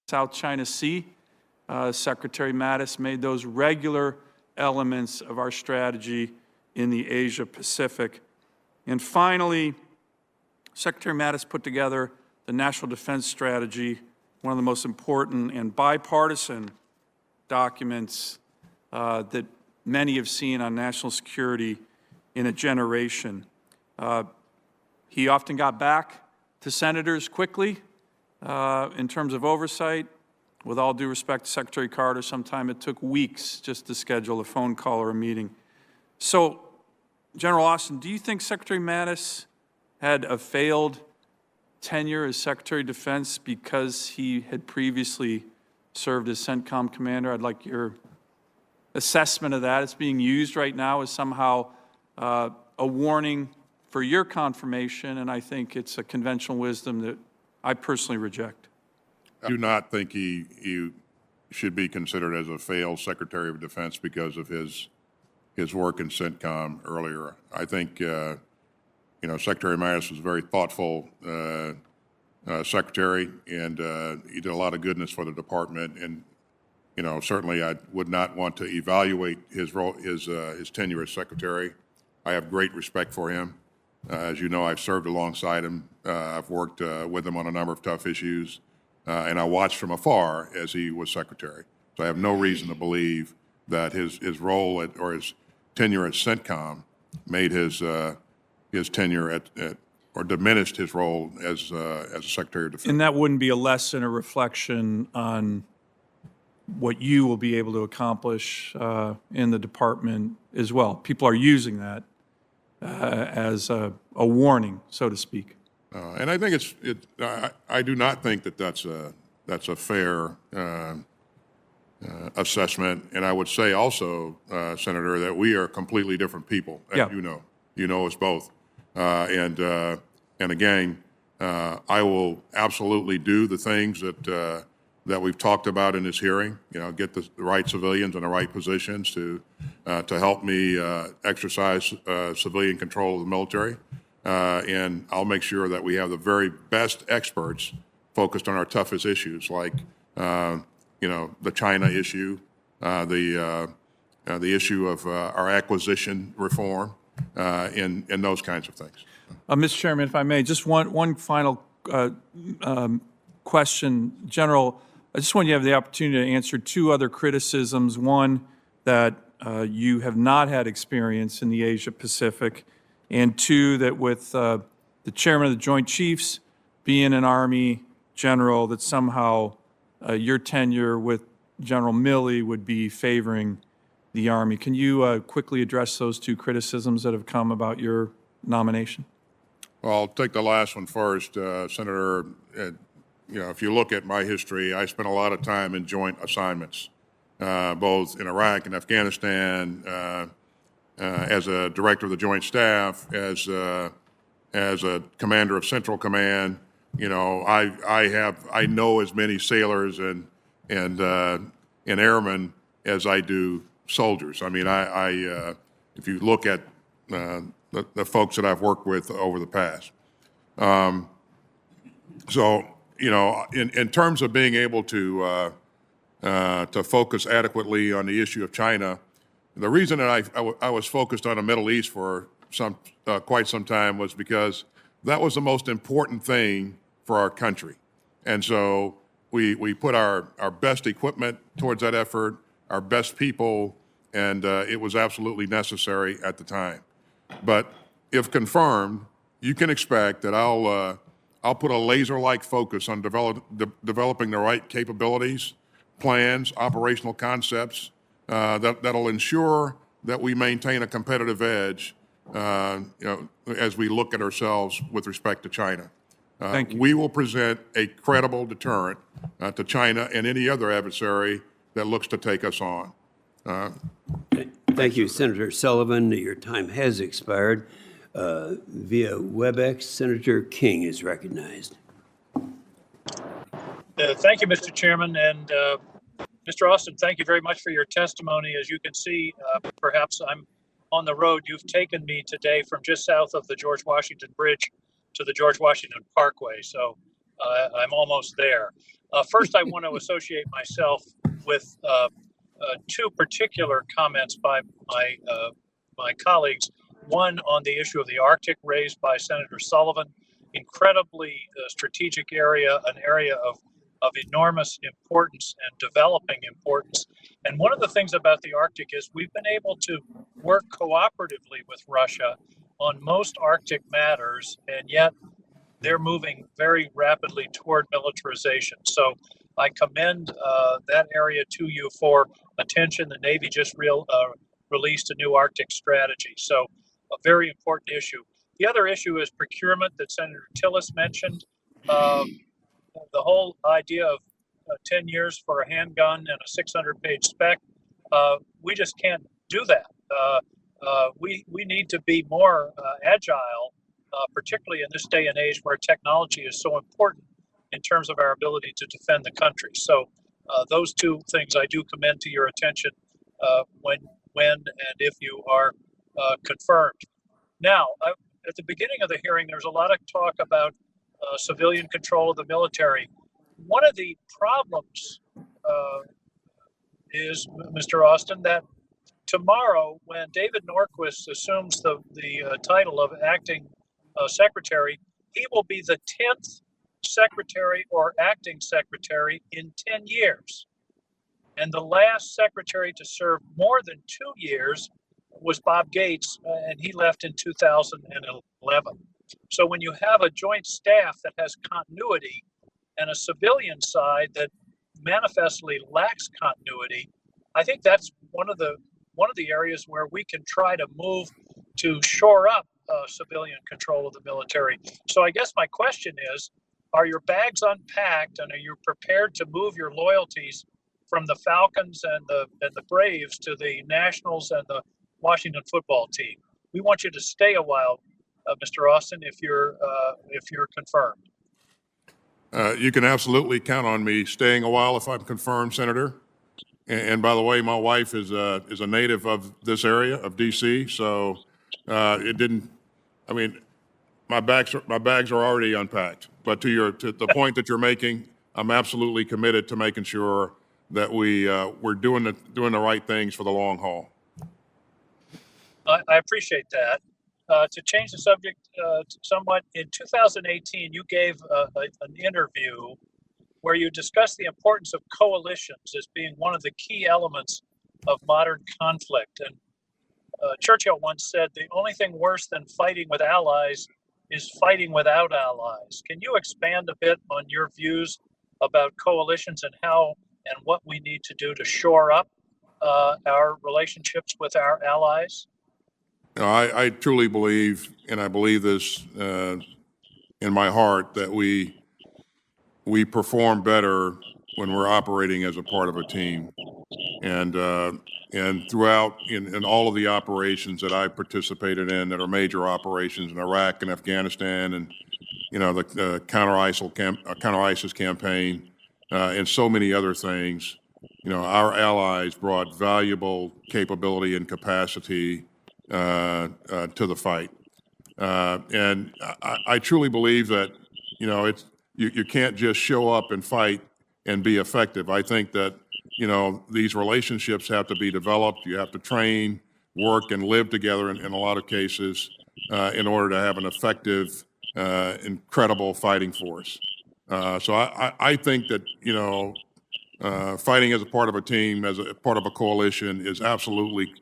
South China Sea. Secretary Mattis made those regular elements of our strategy in the Asia Pacific. And finally, Secretary Mattis put together the National Defense Strategy, one of the most important and bipartisan documents that many have seen on national security in a generation. He often got back to senators quickly in terms of oversight. With all due respect to Secretary Carter, sometimes it took weeks just to schedule a phone call or a meeting. So, General Austin, do you think Secretary Mattis had a failed tenure as Secretary of Defense because he had previously served as CENTCOM commander? I'd like your assessment of that. It's being used right now as somehow a warning for your confirmation, and I think it's a conventional wisdom that I personally reject. I do not think he should be considered as a failed Secretary of Defense because of his work in CENTCOM earlier. I think Secretary Mattis was a very thoughtful secretary, and he did a lot of goodness for the department. And certainly I would not want to evaluate his role, his tenure as secretary. I have great respect for him. As you know, I've served alongside him. I've worked with him on a number of tough issues, and I watched from afar as he was secretary. So I have no reason to believe that his role or his tenure at CENTCOM made his tenure or diminished his role as a Secretary of Defense. And that wouldn't be a lesson or reflection on what you will be able to accomplish in the department as well. People are using that as a warning, so to speak. And I think I do not think that that's a fair assessment. And I would say also, Senator, that we are completely different people, as Yeah. you know us both. And again, I will absolutely do the things that we've talked about in this hearing. Get the right civilians in the right positions to help me exercise civilian control of the military. And I'll make sure that we have the very best experts focused on our toughest issues, like the China issue, the issue of our acquisition reform, and those kinds of things. Mr. Chairman, if I may, just one final question. General, I just want you to have the opportunity to answer two other criticisms. One, that you have not had experience in the Asia Pacific, and two, that with the chairman of the Joint Chiefs being an Army general, that somehow your tenure with General Milley would be favoring the Army. Can you quickly address those two criticisms that have come about your nomination? Well, I'll take the last one first, Senator. If you look at my history, I spent a lot of time in joint assignments, both in Iraq and Afghanistan, as a director of the Joint Staff, as a commander of Central Command. I know as many sailors and airmen as I do soldiers. I mean, if you look at the folks that I've worked with over the past. In terms of being able to focus adequately on the issue of China, the reason that I was focused on the Middle East for quite some time was because that was the most important thing for our country. And so we put our best equipment towards that effort, our best people, and it was absolutely necessary at the time. But if confirmed, you can expect that I'll put a laser-like focus on developing the right capabilities, plans, operational concepts that'll ensure that we maintain a competitive edge, as we look at ourselves with respect to China. Thank you. We will present a credible deterrent to China and any other adversary that looks to take us on. Thank you, Senator Sullivan. Your time has expired. Via WebEx, Senator King is recognized. Thank you, Mr. Chairman. And Mr. Austin, thank you very much for your testimony. As you can see, perhaps I'm on the road. You've taken me today from just south of the George Washington Bridge to the George Washington Parkway. So I'm almost there. First, I want to associate myself with two particular comments by my colleagues. One on the issue of the Arctic raised by Senator Sullivan. Incredibly strategic area, an area of enormous importance and developing importance. And one of the things about the Arctic is we've been able to work cooperatively with Russia on most Arctic matters, and yet they're moving very rapidly toward militarization. So I commend that area to you for attention. The Navy just released a new Arctic strategy. So a very important issue. The other issue is procurement that Senator Tillis mentioned. The whole idea of 10 years for a handgun and a 600-page spec, we just can't do that. We need to be more agile, particularly in this day and age where technology is so important in terms of our ability to defend the country. So those two things I do commend to your attention when and if you are confirmed. Now, at the beginning of the hearing, there's a lot of talk about civilian control of the military. One of the problems is, Mr. Austin, that tomorrow, when David Norquist assumes the title of acting secretary, he will be the 10th secretary or acting secretary in 10 years. And the last secretary to serve more than 2 years was Bob Gates, and he left in 2011. So when you have a joint staff that has continuity and a civilian side that manifestly lacks continuity, I think that's one of the areas where we can try to move to shore up civilian control of the military. So I guess my question is, are your bags unpacked, and are you prepared to move your loyalties from the Falcons and the Braves to the Nationals and the Washington football team? We want you to stay a while, Mr. Austin, if you're confirmed. You can absolutely count on me staying a while if I'm confirmed, Senator. And by the way, my wife is a native of this area of D.C., so it didn't. I mean, my bags are already unpacked. But to the point that you're making, I'm absolutely committed to making sure that we're doing the right things for the long haul. I appreciate that. To change the subject somewhat, in 2018, you gave an interview where you discussed the importance of coalitions as being one of the key elements of modern conflict. And Churchill once said, the only thing worse than fighting with allies is fighting without allies. Can you expand a bit on your views about coalitions and how and what we need to do to shore up our relationships with our allies? I truly believe, and I believe this in my heart, that we perform better when we're operating as a part of a team. And throughout in all of the operations that I participated in that are major operations in Iraq and Afghanistan, and the counter ISIS campaign, and so many other things, our allies brought valuable capability and capacity to the fight. And I truly believe that, you can't just show up and fight and be effective. I think that, these relationships have to be developed. You have to train, work, and live together in a lot of cases in order to have an effective, incredible fighting force. So I think that, fighting as a part of a team, as a part of a coalition is absolutely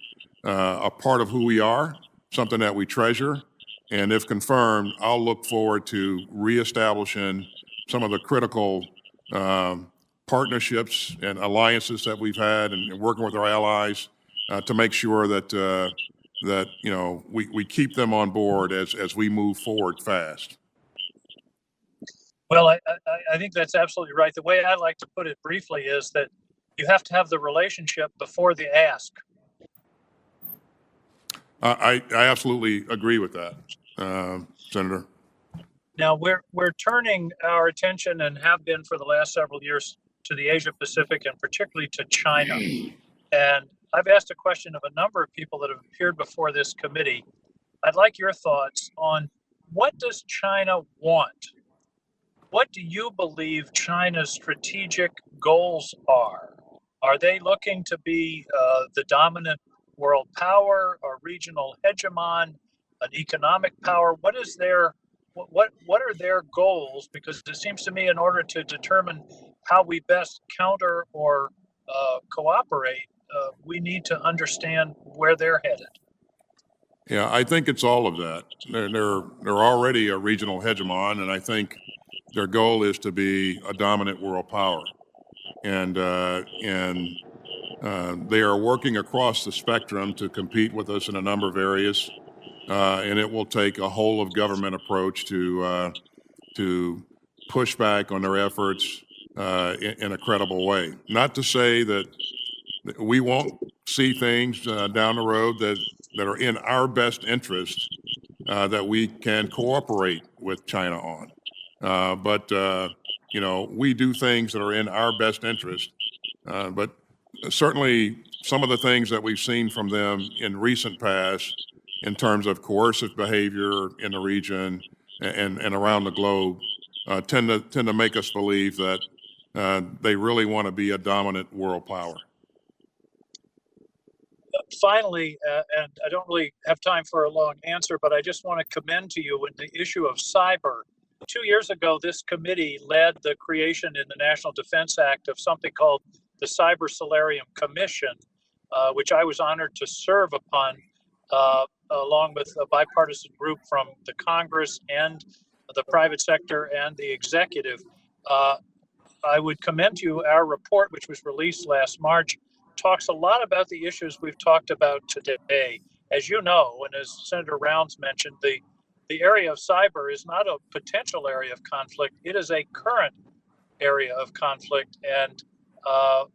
a part of who we are, something that we treasure. And if confirmed, I'll look forward to reestablishing some of the critical partnerships and alliances that we've had, and working with our allies to make sure that we keep them on board as we move forward fast. Well, I think that's absolutely right. The way I like to put it briefly is that you have to have the relationship before the ask. I absolutely agree with that, Senator. Now we're turning our attention and have been for the last several years to the Asia Pacific and particularly to China. And I've asked a question of a number of people that have appeared before this committee. I'd like your thoughts on what does China want? What do you believe China's strategic goals are? Are they looking to be the dominant world power, a regional hegemon, an economic power? What are their goals? Because it seems to me, in order to determine how we best counter or cooperate, we need to understand where they're headed. Yeah, I think it's all of that. They're already a regional hegemon, and I think their goal is to be a dominant world power. And they are working across the spectrum to compete with us in a number of areas. And it will take a whole of government approach to push back on their efforts in a credible way. Not to say that we won't see things down the road that are in our best interest that we can cooperate with China on. But you know, we do things that are in our best interest. But certainly some of the things that we've seen from them in recent past in terms of coercive behavior in the region and around the globe tend to make us believe that they really want to be a dominant world power. Finally, and I don't really have time for a long answer, but I just want to commend to you in the issue of cyber. 2 years ago, this committee led the creation in the National Defense Act of something called the Cyber Solarium Commission, which I was honored to serve upon, along with a bipartisan group from the Congress and the private sector and the executive. I would commend to you our report, which was released last March, talks a lot about the issues we've talked about today. As you know, and as Senator Rounds mentioned, the area of cyber is not a potential area of conflict. It is a current area of conflict. And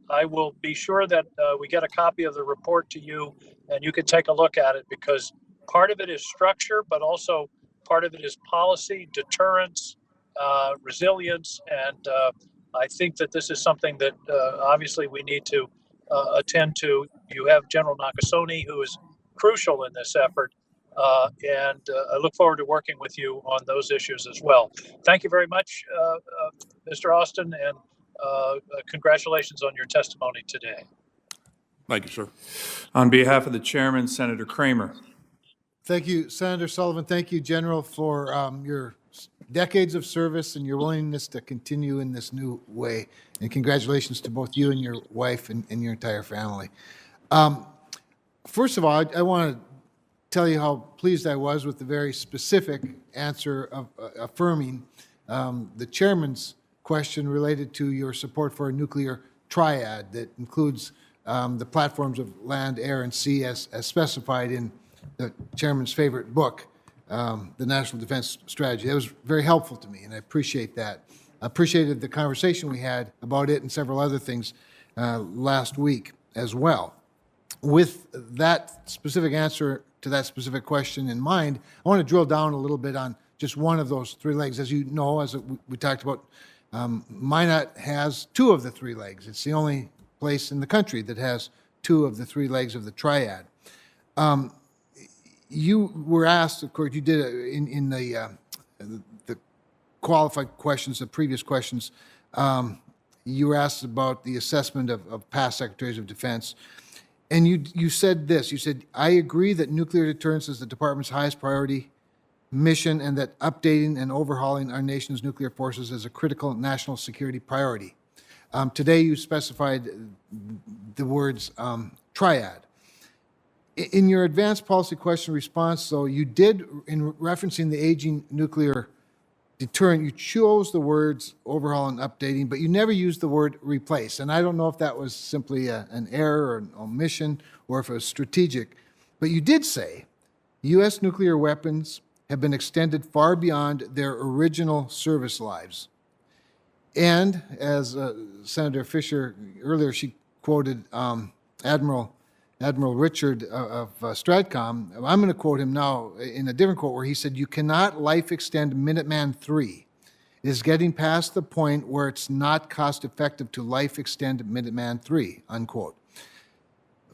I will be sure that we get a copy of the report to you and you can take a look at it, because part of it is structure, but also part of it is policy, deterrence, resilience. And I think that this is something that obviously we need to attend to. You have General Nakasone, who is crucial in this effort. And I look forward to working with you on those issues as well. Thank you very much, Mr. Austin, and congratulations on your testimony today. Thank you, sir. On behalf of the chairman, Senator Kramer. Thank you, Senator Sullivan. Thank you, General, for your decades of service and your willingness to continue in this new way. And congratulations to both you and your wife and your entire family. First of all, I want to tell you how pleased I was with the very specific answer of affirming the chairman's question related to your support for a nuclear triad that includes the platforms of land, air, and sea as specified in the chairman's favorite book, the National Defense Strategy. That was very helpful to me, and I appreciate that. I appreciated the conversation we had about it and several other things last week as well. With that specific answer to that specific question in mind, I want to drill down a little bit on just one of those three legs. As you know, as we talked about, Minot has two of the three legs. It's the only place in the country that has two of the three legs of the triad. You were asked, of course, you did in the qualified questions, the previous questions, you were asked about the assessment of past secretaries of defense. And you said this, you said, I agree that nuclear deterrence is the department's highest priority mission and that updating and overhauling our nation's nuclear forces is a critical national security priority. Today you specified the words triad. In your advanced policy question response, though, you did, in referencing the aging nuclear deterrent, you chose the words overhaul and updating, but you never used the word replace. And I don't know if that was simply an error or an omission or if it was strategic. But you did say U.S. nuclear weapons have been extended far beyond their original service lives. And as Senator Fisher earlier, she quoted Admiral Admiral Richard of Stratcom. I'm going to quote him now in a different quote where he said, "You cannot life extend Minuteman III. It is getting past the point where it's not cost effective to life extend Minuteman III," unquote.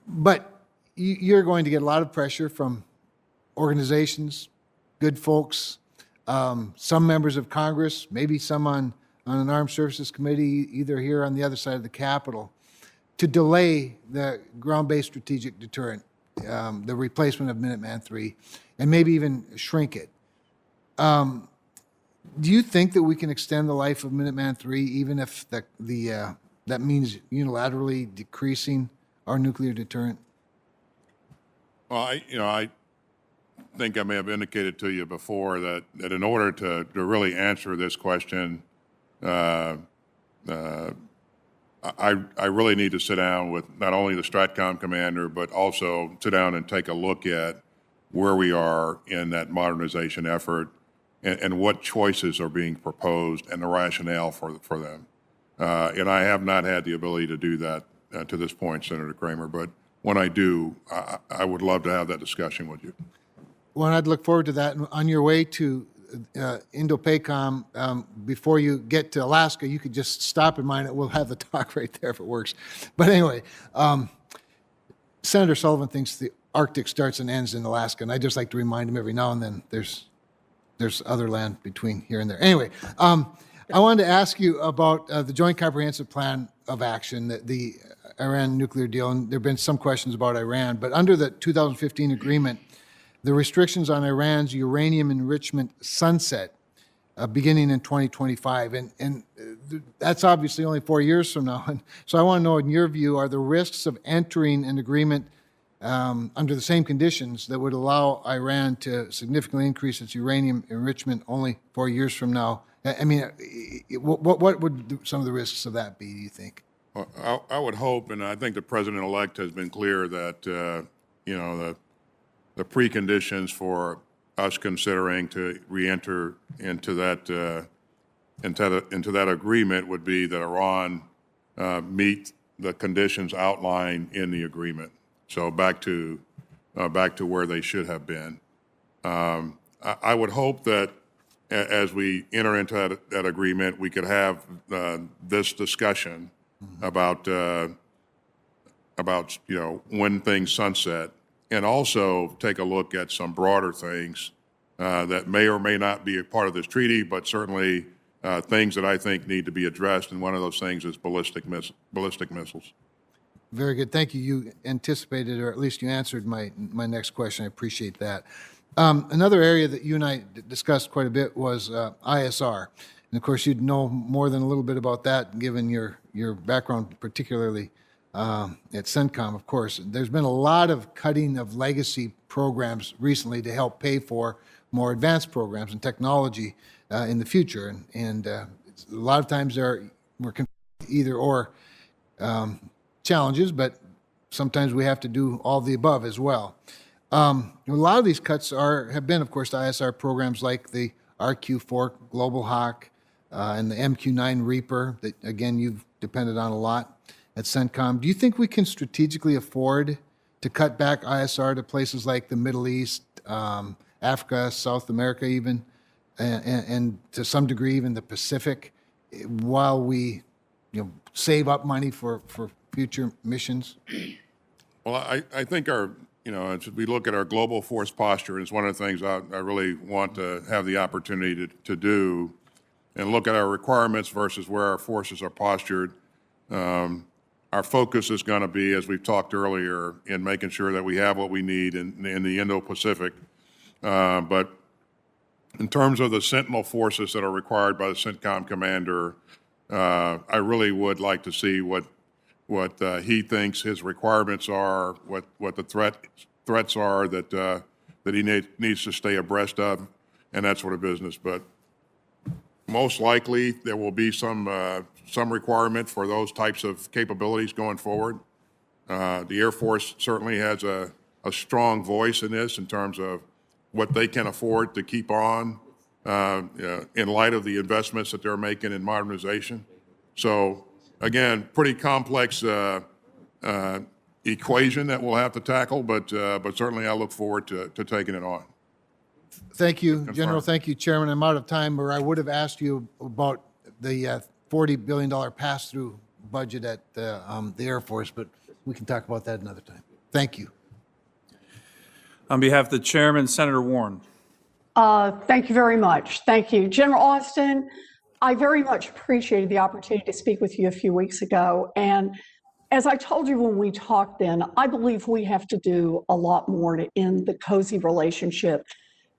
But you're going to get a lot of pressure from organizations, good folks, some members of Congress, maybe some on an Armed Services Committee, either here on the other side of the Capitol, to delay the ground-based strategic deterrent, the replacement of Minuteman III, and maybe even shrink it. Do you think that we can extend the life of Minuteman III, even if that means unilaterally decreasing our nuclear deterrent? Well, I think I may have indicated to you before that in order to really answer this question, I really need to sit down with not only the Stratcom commander, but also sit down and take a look at where we are in that modernization effort and what choices are being proposed and the rationale for them. And I have not had the ability to do that to this point, Senator Kramer, but when I do, I would love to have that discussion with you. Well, I'd look forward to that. And on your way to Indo-PACOM, before you get to Alaska, you could just stop in mine. We'll have the talk right there if it works. But anyway, Senator Sullivan thinks the Arctic starts and ends in Alaska, and I just like to remind him every now and then there's other land between here and there. Anyway, I wanted to ask you about the Joint Comprehensive Plan of Action, the Iran nuclear deal, and there have been some questions about Iran, but under the 2015 agreement, the restrictions on Iran's uranium enrichment sunset beginning in 2025. And that's obviously only 4 years from now. And so I want to know, in your view, are the risks of entering an agreement under the same conditions that would allow Iran to significantly increase its uranium enrichment only 4 years from now? I mean, what would some of the risks of that be, do you think? Well, I would hope, and I think the president-elect has been clear that, the preconditions for us considering to re-enter into that agreement would be that Iran meet the conditions outlined in the agreement. So back to where they should have been. I would hope that as we enter into that agreement, we could have this discussion about when things sunset, and also take a look at some broader things that may or may not be a part of this treaty, but certainly things that I think need to be addressed. And one of those things is ballistic missiles. Very good. Thank you. You anticipated, or at least you answered my next question. I appreciate that. Another area that you and I discussed quite a bit was ISR. And of course, you'd know more than a little bit about that, given your background, particularly at CENTCOM, of course. There's been a lot of cutting of legacy programs recently to help pay for more advanced programs and technology in the future. And a lot of times we're either or challenges, but sometimes we have to do all the above as well. A lot of these cuts have been, of course, ISR programs like the RQ-4 Global Hawk and the MQ-9 Reaper that, again, you've depended on a lot at CENTCOM. Do you think we can strategically afford to cut back ISR to places like the Middle East, Africa, South America even, and to some degree even the Pacific, while we save up money for future missions? Well, I think as we look at our global force posture, it's one of the things I really want to have the opportunity to do, and look at our requirements versus where our forces are postured. Our focus is going to be, as we've talked earlier, in making sure that we have what we need in the Indo-Pacific. But in terms of the Sentinel forces that are required by the CENTCOM commander, I really would like to see what he thinks his requirements are, what the threats are that he needs to stay abreast of, and that sort of business. But most likely, there will be some requirement for those types of capabilities going forward. The Air Force certainly has a strong voice in this in terms of what they can afford to keep on in light of the investments that they're making in modernization. So again, pretty complex equation that we'll have to tackle, but certainly I look forward to taking it on. Thank you, General. Thank you, Chairman. I'm out of time, or I would have asked you about the $40 billion pass-through budget at the Air Force, but we can talk about that another time. Thank you. On behalf of the chairman, Senator Warren. Thank you very much. Thank you. General Austin, I very much appreciated the opportunity to speak with you a few weeks ago. And as I told you when we talked then, I believe we have to do a lot more to end the cozy relationship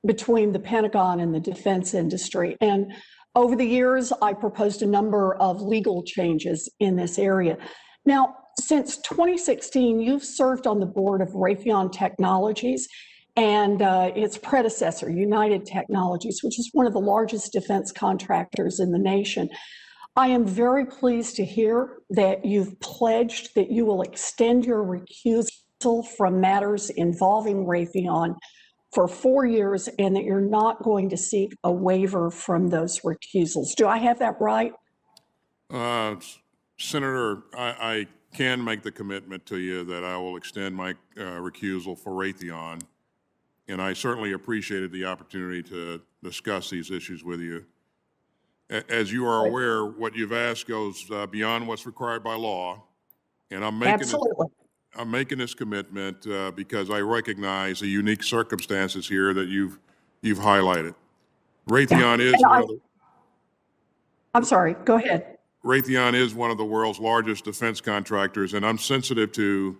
between the Pentagon and the defense industry. And over the years, I proposed a number of legal changes in this area. Now, since 2016, you've served on the board of Raytheon Technologies and its predecessor, United Technologies, which is one of the largest defense contractors in the nation. I am very pleased to hear that you've pledged that you will extend your recusal from matters involving Raytheon for 4 years and that you're not going to seek a waiver from those recusals. Do I have that right? Senator, I can make the commitment to you that I will extend my recusal for Raytheon, and I certainly appreciated the opportunity to discuss these issues with you. As you are aware, what you've asked goes beyond what's required by law, and I'm making this commitment because I recognize the unique circumstances here that you've highlighted. Raytheon is one of the, I'm sorry, go ahead. Raytheon is one of the world's largest defense contractors, and I'm sensitive to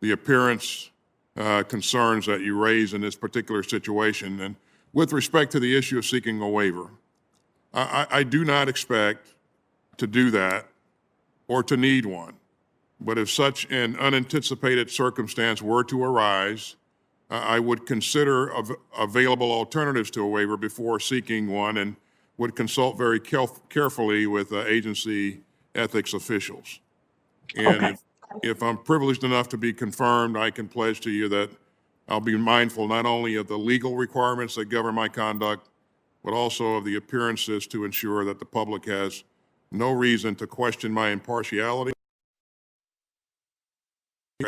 the appearance concerns that you raise in this particular situation. And with respect to the issue of seeking a waiver, I do not expect to do that or to need one. But if such an unanticipated circumstance were to arise, I would consider available alternatives to a waiver before seeking one and would consult very carefully with agency ethics officials. And if I'm privileged enough to be confirmed, I can pledge to you that I'll be mindful not only of the legal requirements that govern my conduct, but also of the appearances to ensure that the public has no reason to question my impartiality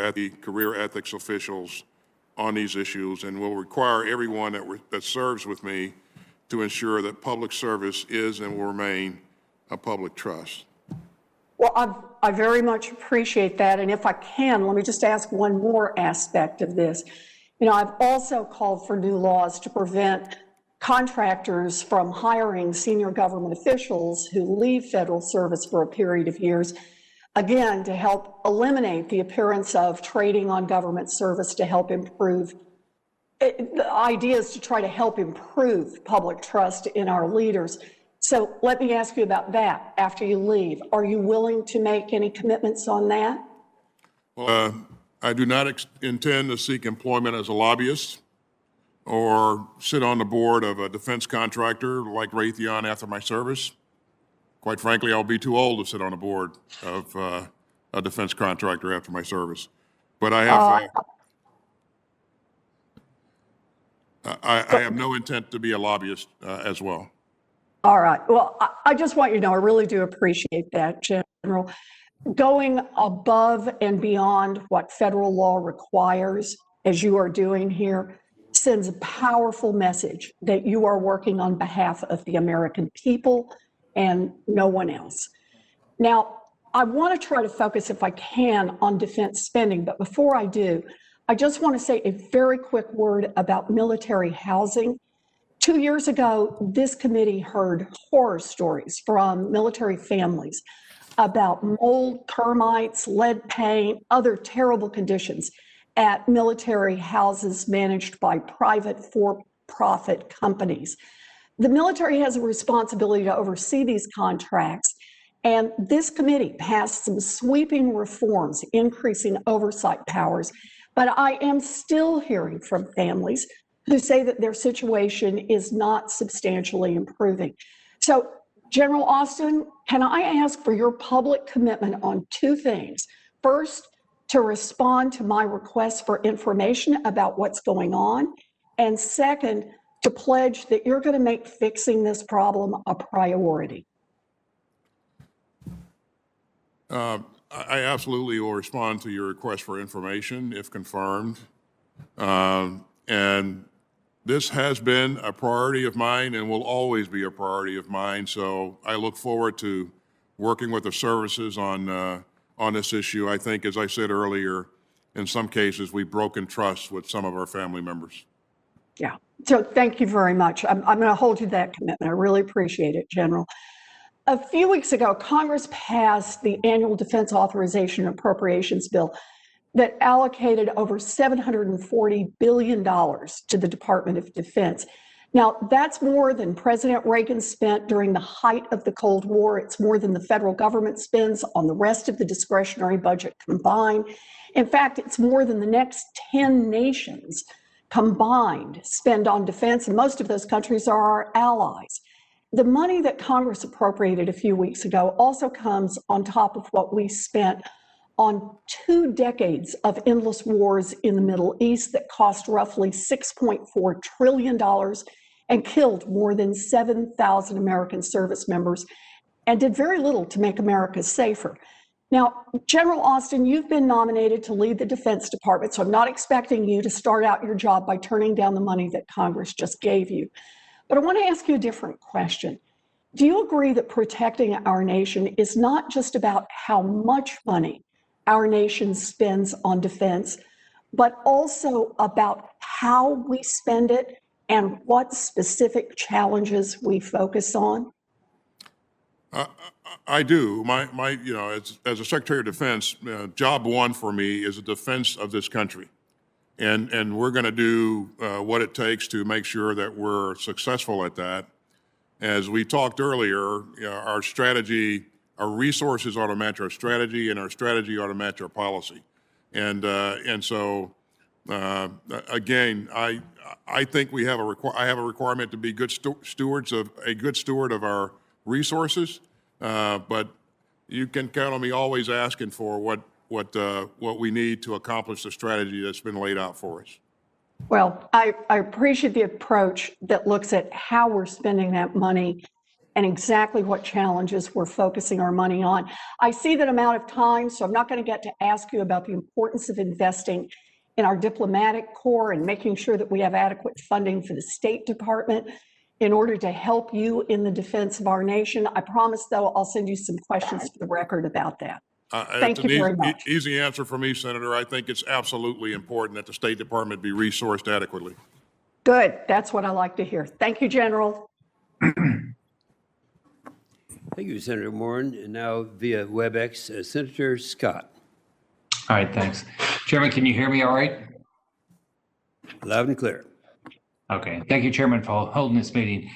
at the career ethics officials on these issues, and will require everyone that serves with me to ensure that public service is and will remain a public trust. Well, I very much appreciate that. And if I can, let me just ask one more aspect of this. You know, I've also called for new laws to prevent contractors from hiring senior government officials who leave federal service for a period of years, again, to help eliminate the appearance of trading on government service to help improve. The idea is to try to help improve public trust in our leaders. So let me ask you about that after you leave. Are you willing to make any commitments on that? Well, I do not intend to seek employment as a lobbyist or sit on the board of a defense contractor like Raytheon after my service. Quite frankly, I'll be too old to sit on a board of a defense contractor after my service. But I have I have no intent to be a lobbyist as well. All right. Well, I just want you to know, I really do appreciate that, General. Going above and beyond what federal law requires, as you are doing here, sends a powerful message that you are working on behalf of the American people and no one else. Now, I want to try to focus, if I can, on defense spending. But before I do, I just want to say a very quick word about military housing. 2 years ago, this committee heard horror stories from military families about mold, termites, lead paint, other terrible conditions at military houses managed by private for-profit companies. The military has a responsibility to oversee these contracts, and this committee passed some sweeping reforms, increasing oversight powers. But I am still hearing from families who say that their situation is not substantially improving. So, General Austin, can I ask for your public commitment on two things? First, to respond to my request for information about what's going on, and second, to pledge that you're going to make fixing this problem a priority. I absolutely will respond to your request for information if confirmed. And this has been a priority of mine and will always be a priority of mine. So I look forward to working with the services on this issue. I think, as I said earlier, in some cases, we've broken trust with some of our family members. Yeah. So thank you very much. I'm going to hold you to that commitment. I really appreciate it, General. A few weeks ago, Congress passed the annual Defense Authorization and Appropriations Bill that allocated over $740 billion to the Department of Defense. Now, that's more than President Reagan spent during the height of the Cold War. It's more than the federal government spends on the rest of the discretionary budget combined. In fact, it's more than the next 10 nations combined spend on defense, and most of those countries are our allies. The money that Congress appropriated a few weeks ago also comes on top of what we spent on 2 decades of endless wars in the Middle East that cost roughly $6.4 trillion and killed more than 7,000 American service members and did very little to make America safer. Now, General Austin, you've been nominated to lead the Defense Department, so I'm not expecting you to start out your job by turning down the money that Congress just gave you. But I want to ask you a different question. Do you agree that protecting our nation is not just about how much money our nation spends on defense, but also about how we spend it and what specific challenges we focus on? I do. As a Secretary of Defense, job one for me is the defense of this country. And we're going to do what it takes to make sure that we're successful at that. As we talked earlier, our strategy, our resources ought to match our strategy, and our strategy ought to match our policy. And so, again, I think we have I have a requirement to be good stewards of a good steward of our resources. But you can count on me always asking for what we need to accomplish the strategy that's been laid out for us. Well, I appreciate the approach that looks at how we're spending that money and exactly what challenges we're focusing our money on. I see that I'm out of time, so I'm not going to get to ask you about the importance of investing in our diplomatic corps and making sure that we have adequate funding for the State Department in order to help you in the defense of our nation. I promise, though, I'll send you some questions for the record about that. Thank you very much. Easy answer for me, Senator. I think it's absolutely important that the State Department be resourced adequately. Good. That's what I like to hear. Thank you, General. Thank you, Senator Moran. And now via WebEx, Senator Scott. All right, thanks. Chairman, can you hear me all right? Loud and clear. Okay. Thank you, Chairman, for holding this meeting.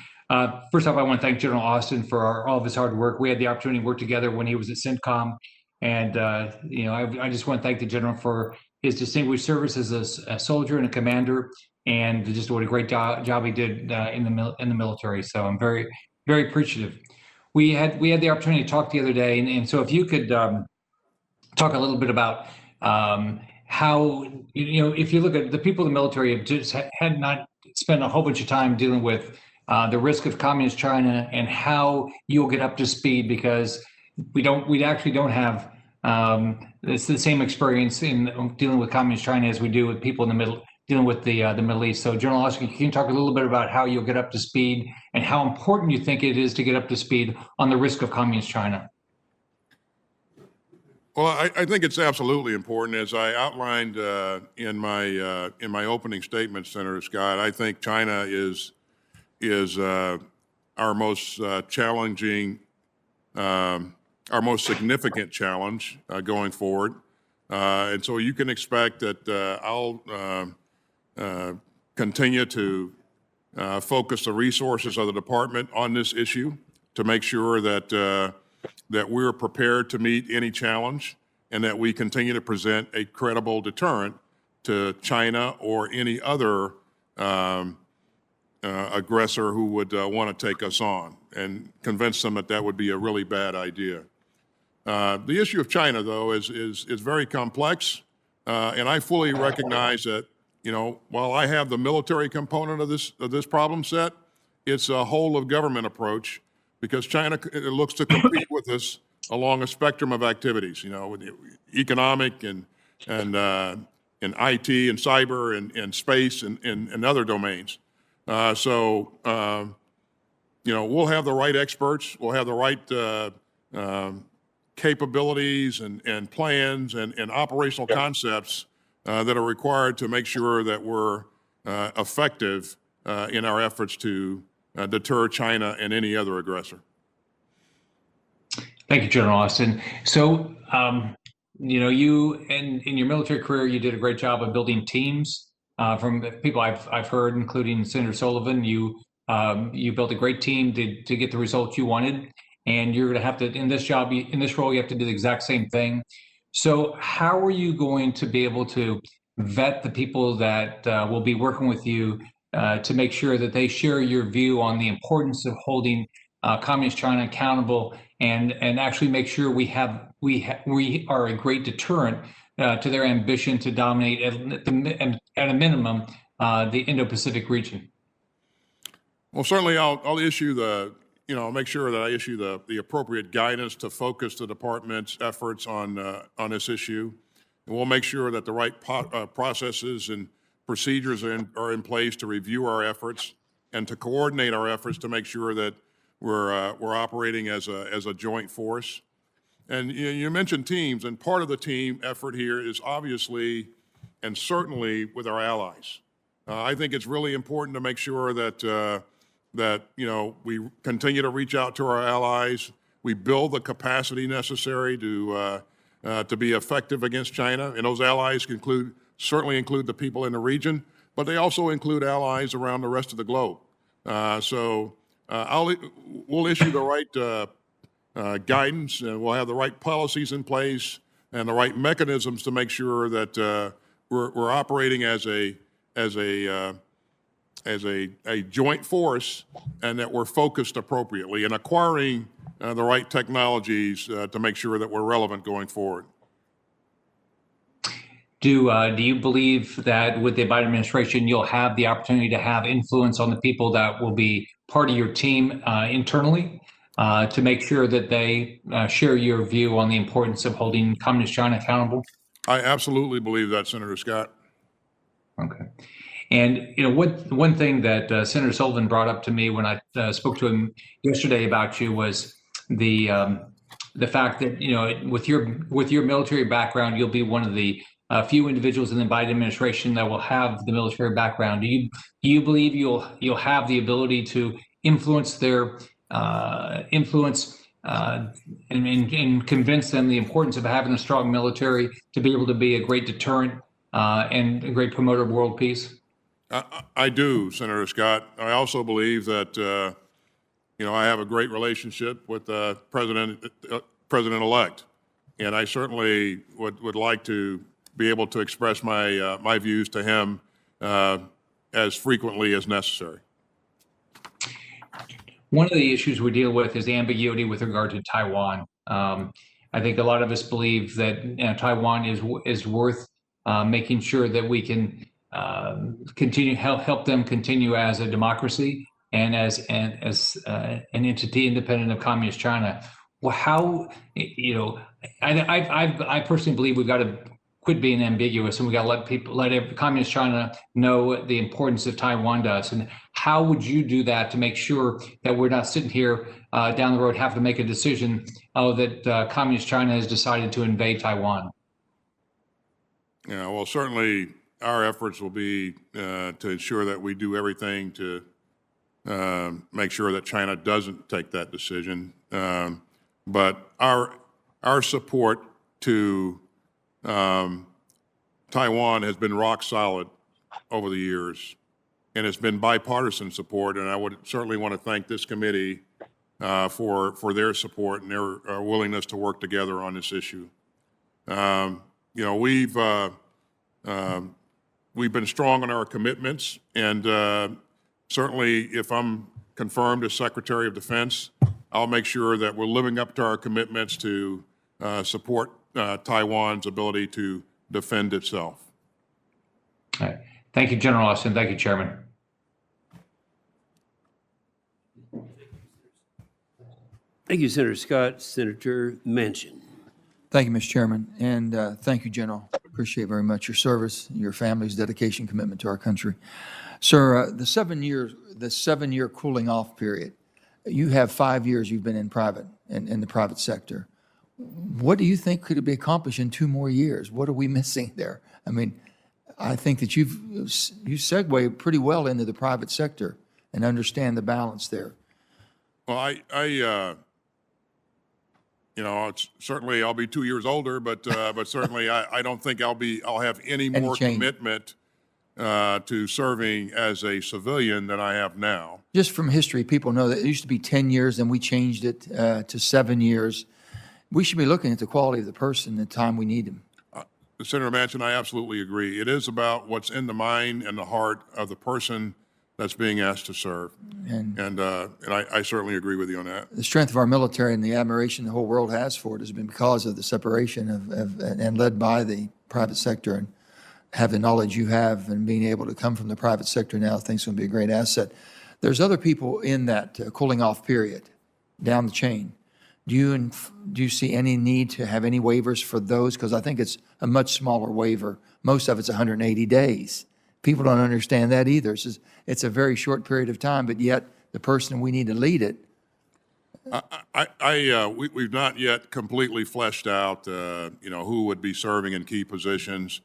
First off, I want to thank General Austin for all of his hard work. We had the opportunity to work together when he was at CENTCOM. And, I just want to thank the General for his distinguished service as a soldier and a commander, and just what a great job he did in the military. So I'm very, very appreciative. We had the opportunity to talk the other day, and so if you could talk a little bit about how, if you look at the people in the military have just had not spent a whole bunch of time dealing with the risk of communist China and how you'll get up to speed, because we actually don't have it's the same experience in dealing with communist China as we do with people in dealing with the Middle East. So, General Austin, can you talk a little bit about how you'll get up to speed and how important you think it is to get up to speed on the risk of communist China? Well, I think it's absolutely important. As I outlined in my opening statement, Senator Scott, I think China is our most challenging, our most significant challenge going forward. And so you can expect that I'll continue to focus the resources of the department on this issue to make sure that we're prepared to meet any challenge and that we continue to present a credible deterrent to China or any other aggressor who would want to take us on, and convince them that would be a really bad idea. The issue of China, though, is very complex, and I fully recognize that, while I have the military component of this problem set, it's a whole of government approach, because China looks to compete with us along a spectrum of activities, you know, with economic and in IT and cyber and space and other domains. You know, we'll have the right experts, we'll have the right capabilities and plans and operational concepts that are required to make sure that we're effective in our efforts to deter China and any other aggressor. Thank you, General Austin. So, you know, you in your military career, you did a great job of building teams. From the people I've heard, including Senator Sullivan, you built a great team to get the results you wanted, and you're going to have to in this job, in this role, you have to do the exact same thing. So, how are you going to be able to vet the people that will be working with you to make sure that they share your view on the importance of holding Communist China accountable and actually make sure we are a great deterrent to their ambition to dominate at a minimum the Indo-Pacific region? Well, certainly I'll issue I'll make sure that I issue the appropriate guidance to focus the department's efforts on this issue. And we'll make sure that the right processes and procedures are in place to review our efforts and to coordinate our efforts to make sure that we're operating as a joint force. And you mentioned teams, and part of the team effort here is obviously and certainly with our allies. I think it's really important to make sure that we continue to reach out to our allies. We build the capacity necessary to be effective against China, and those allies certainly include the people in the region, but they also include allies around the rest of the globe. We'll issue the right guidance, and we'll have the right policies in place and the right mechanisms to make sure that we're operating as a joint force, and that we're focused appropriately and acquiring the right technologies to make sure that we're relevant going forward. Do you believe that with the Biden administration, you'll have the opportunity to have influence on the people that will be part of your team internally to make sure that they share your view on the importance of holding Communist China accountable? I absolutely believe that, Senator Scott. Okay. And one thing that Senator Sullivan brought up to me when I spoke to him yesterday about you was the fact that with your military background, you'll be one of the few individuals in the Biden administration that will have the military background. Do you believe you'll have the ability to influence their and convince them the importance of having a strong military to be able to be a great deterrent and a great promoter of world peace? I do, Senator Scott. I also believe that I have a great relationship with President-elect, and I certainly would like to be able to express my views to him as frequently as necessary. One of the issues we deal with is the ambiguity with regard to Taiwan. I think a lot of us believe that Taiwan is worth making sure that we can continue help them continue as a democracy and as an entity independent of Communist China. Well, I personally believe we've got to quit being ambiguous, and we got to let Communist China know the importance of Taiwan to us. And how would you do that to make sure that we're not sitting here down the road having to make a decision that Communist China has decided to invade Taiwan? Yeah, well, certainly our efforts will be to ensure that we do everything to make sure that China doesn't take that decision. But our support to Taiwan has been rock solid over the years, and it's been bipartisan support. And I would certainly want to thank this committee for their support and their willingness to work together on this issue. We've been strong on our commitments, and certainly if I'm confirmed as Secretary of Defense, I'll make sure that we're living up to our commitments to support Taiwan's ability to defend itself. All right. Thank you, General Austin. Thank you, Chairman. Thank you, Senator Scott. Senator Manchin. Thank you, Mr. Chairman, and thank you, General. Appreciate very much your service, your family's dedication, commitment to our country. Sir, the 7-year cooling off period, you have 5 years you've been in the private sector. What do you think could be accomplished in 2 more years? What are we missing there? I mean, I think that you segue pretty well into the private sector and understand the balance there. Well, certainly I'll be 2 years older, but certainly I don't think I'll have any more commitment to serving as a civilian than I have now. Just from history, people know that it used to be 10 years, and we changed it to 7 years. We should be looking at the quality of the person the time we need them. Senator Manchin, I absolutely agree. It is about what's in the mind and the heart of the person that's being asked to serve. And I certainly agree with you on that. The strength of our military and the admiration the whole world has for it has been because of the separation and led by the private sector. And have the knowledge you have and being able to come from the private sector now, I think is going to be a great asset. There's other people in that cooling off period down the chain. Do you see any need to have any waivers for those? Because I think it's a much smaller waiver. Most of it's 180 days. People don't understand that either. It's a very short period of time, but yet the person we need to lead it. We've not yet completely fleshed out, who would be serving in key positions.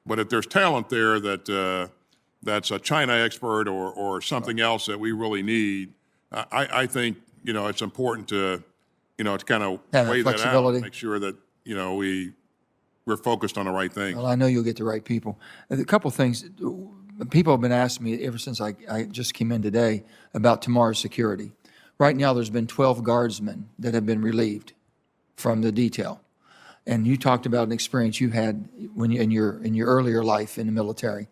But if there's talent there that's a China expert or something else that we really need, I think it's important to kind of weigh that out and make sure that we're focused on the right thing. Well, I know you'll get the right people. A couple of things. People have been asking me ever since I just came in today about tomorrow's security. Right now, there's been 12 guardsmen that have been relieved from the detail. And you talked about an experience you had when in your earlier life in the military.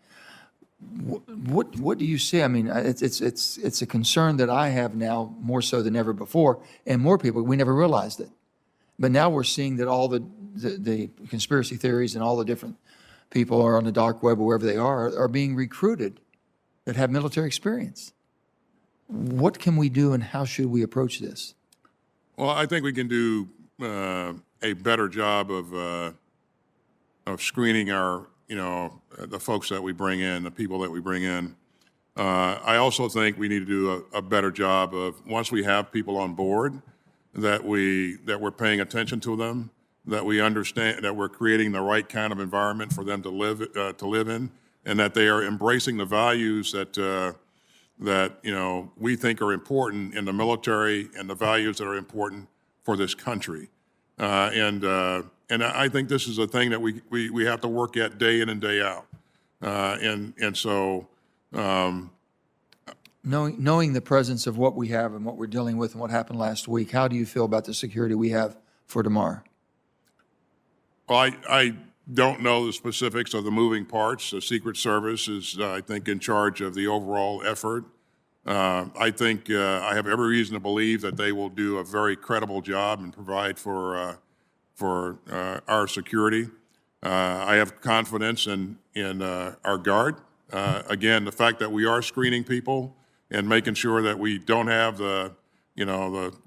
What do you see? I mean, it's a concern that I have now more so than ever before, and more people, we never realized it. But now we're seeing that all the conspiracy theories and all the different people are on the dark web or wherever they are being recruited that have military experience. What can we do, and how should we approach this? Well, I think we can do a better job of screening our, the folks that we bring in, the people that we bring in. I also think we need to do a better job of, once we have people on board, that we're paying attention to them, that we understand that we're creating the right kind of environment for them to live in, and that they are embracing the values that we think are important in the military and the values that are important for this country. And I think this is a thing that we have to work at day in and day out. So knowing the presence of what we have and what we're dealing with and what happened last week, how do you feel about the security we have for tomorrow? Well, I don't know the specifics of the moving parts. The Secret Service is, I think, in charge of the overall effort. I think I have every reason to believe that they will do a very credible job and provide for our security. I have confidence in our Guard. Again, the fact that we are screening people and making sure that we don't have the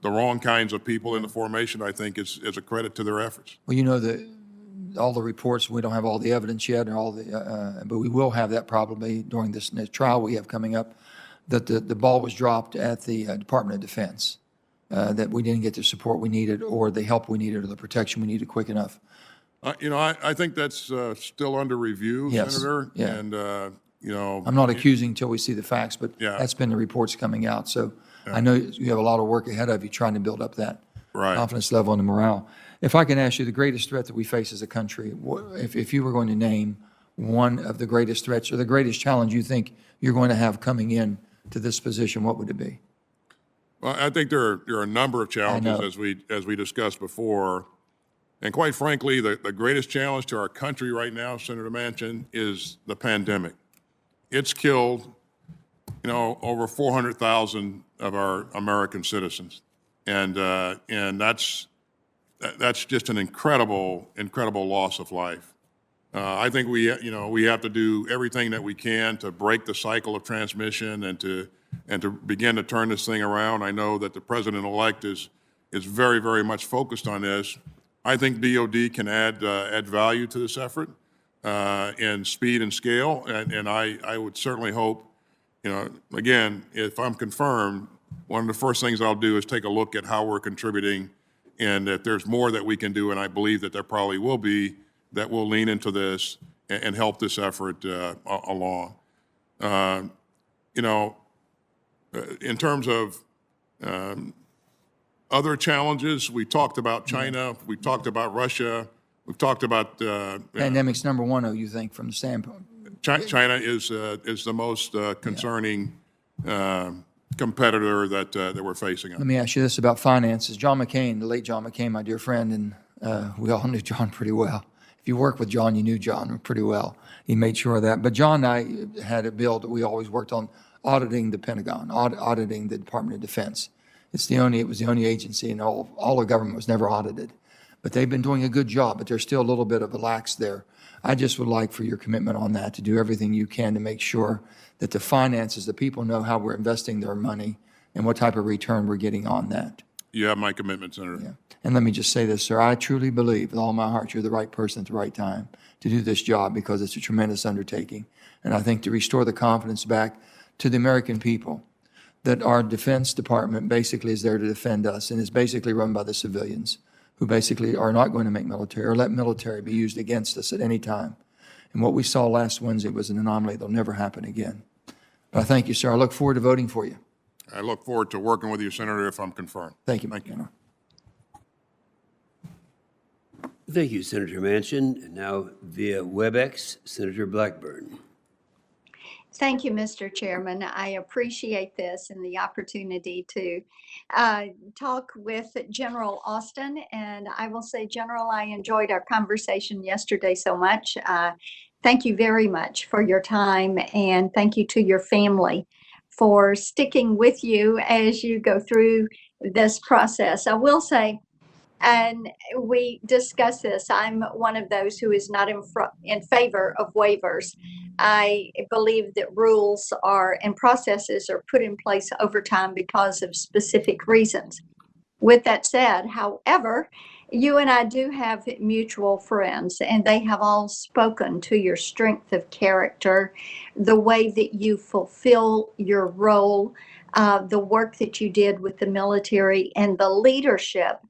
wrong kinds of people in the formation, I think is a credit to their efforts. Well, all the reports, we don't have all the evidence yet, but we will have that probably during this trial we have coming up, that the ball was dropped at the Department of Defense, that we didn't get the support we needed or the help we needed or the protection we needed quick enough. I think that's still under review, Yes. Senator. Yeah. And, I'm not accusing until we see the facts, but Yeah. that's been the reports coming out. So I know you have a lot of work ahead of you trying to build up that confidence level and the morale. If I can ask you, the greatest threat that we face as a country, if you were going to name one of the greatest threats or the greatest challenge you think you're going to have coming in to this position, what would it be? Well, I think there are a number of challenges as we discussed before. And quite frankly, the greatest challenge to our country right now, Senator Manchin, is the pandemic. It's killed, over 400,000 of our American citizens. And that's just an incredible loss of life. I think we have to do everything that we can to break the cycle of transmission and to begin to turn this thing around. I know that the president-elect is is very, very much focused on this. I think DOD can add value to this effort in speed and scale, and I would certainly hope, again, if I'm confirmed, one of the first things I'll do is take a look at how we're contributing, and if there's more that we can do, and I believe that there probably will be, that will lean into this and help this effort along. In terms of other challenges, we talked about China, we talked about Russia, we've talked about Pandemic's number one, you think, from the standpoint? China is the most concerning competitor that we're facing. Let me ask you this about finances. John McCain, the late John McCain, my dear friend, and we all knew John pretty well. If you worked with John, you knew John pretty well. He made sure of that. But John and I had a bill that we always worked on, auditing the Pentagon, auditing the Department of Defense. It was the only agency in all of government was never audited. But they've been doing a good job, but there's still a little bit of a lax there. I just would like for your commitment on that, to do everything you can to make sure that the finances, the people know how we're investing their money and what type of return we're getting on that. You have my commitment, Senator. Yeah. And let me just say this, sir. I truly believe with all my heart you're the right person at the right time to do this job, because it's a tremendous undertaking. And I think to restore the confidence back to the American people that our Defense Department basically is there to defend us and is basically run by the civilians who basically are not going to make military or let military be used against us at any time. And what we saw last Wednesday was an anomaly that'll never happen again. But I thank you, sir. I look forward to voting for you. I look forward to working with you, Senator, if I'm confirmed. Thank you. Thank you. Thank you, Senator Manchin. And now via WebEx, Senator Blackburn. Thank you, Mr. Chairman. I appreciate this and the opportunity to talk with General Austin. And I will say, General, I enjoyed our conversation yesterday so much. Thank you very much for your time, and thank you to your family for sticking with you as you go through this process. I will say, and we discuss this, I'm one of those who is not in favor of waivers. I believe that rules and processes are put in place over time because of specific reasons. With that said, however, you and I do have mutual friends, and they have all spoken to your strength of character, the way that you fulfill your role, the work that you did with the military, and the leadership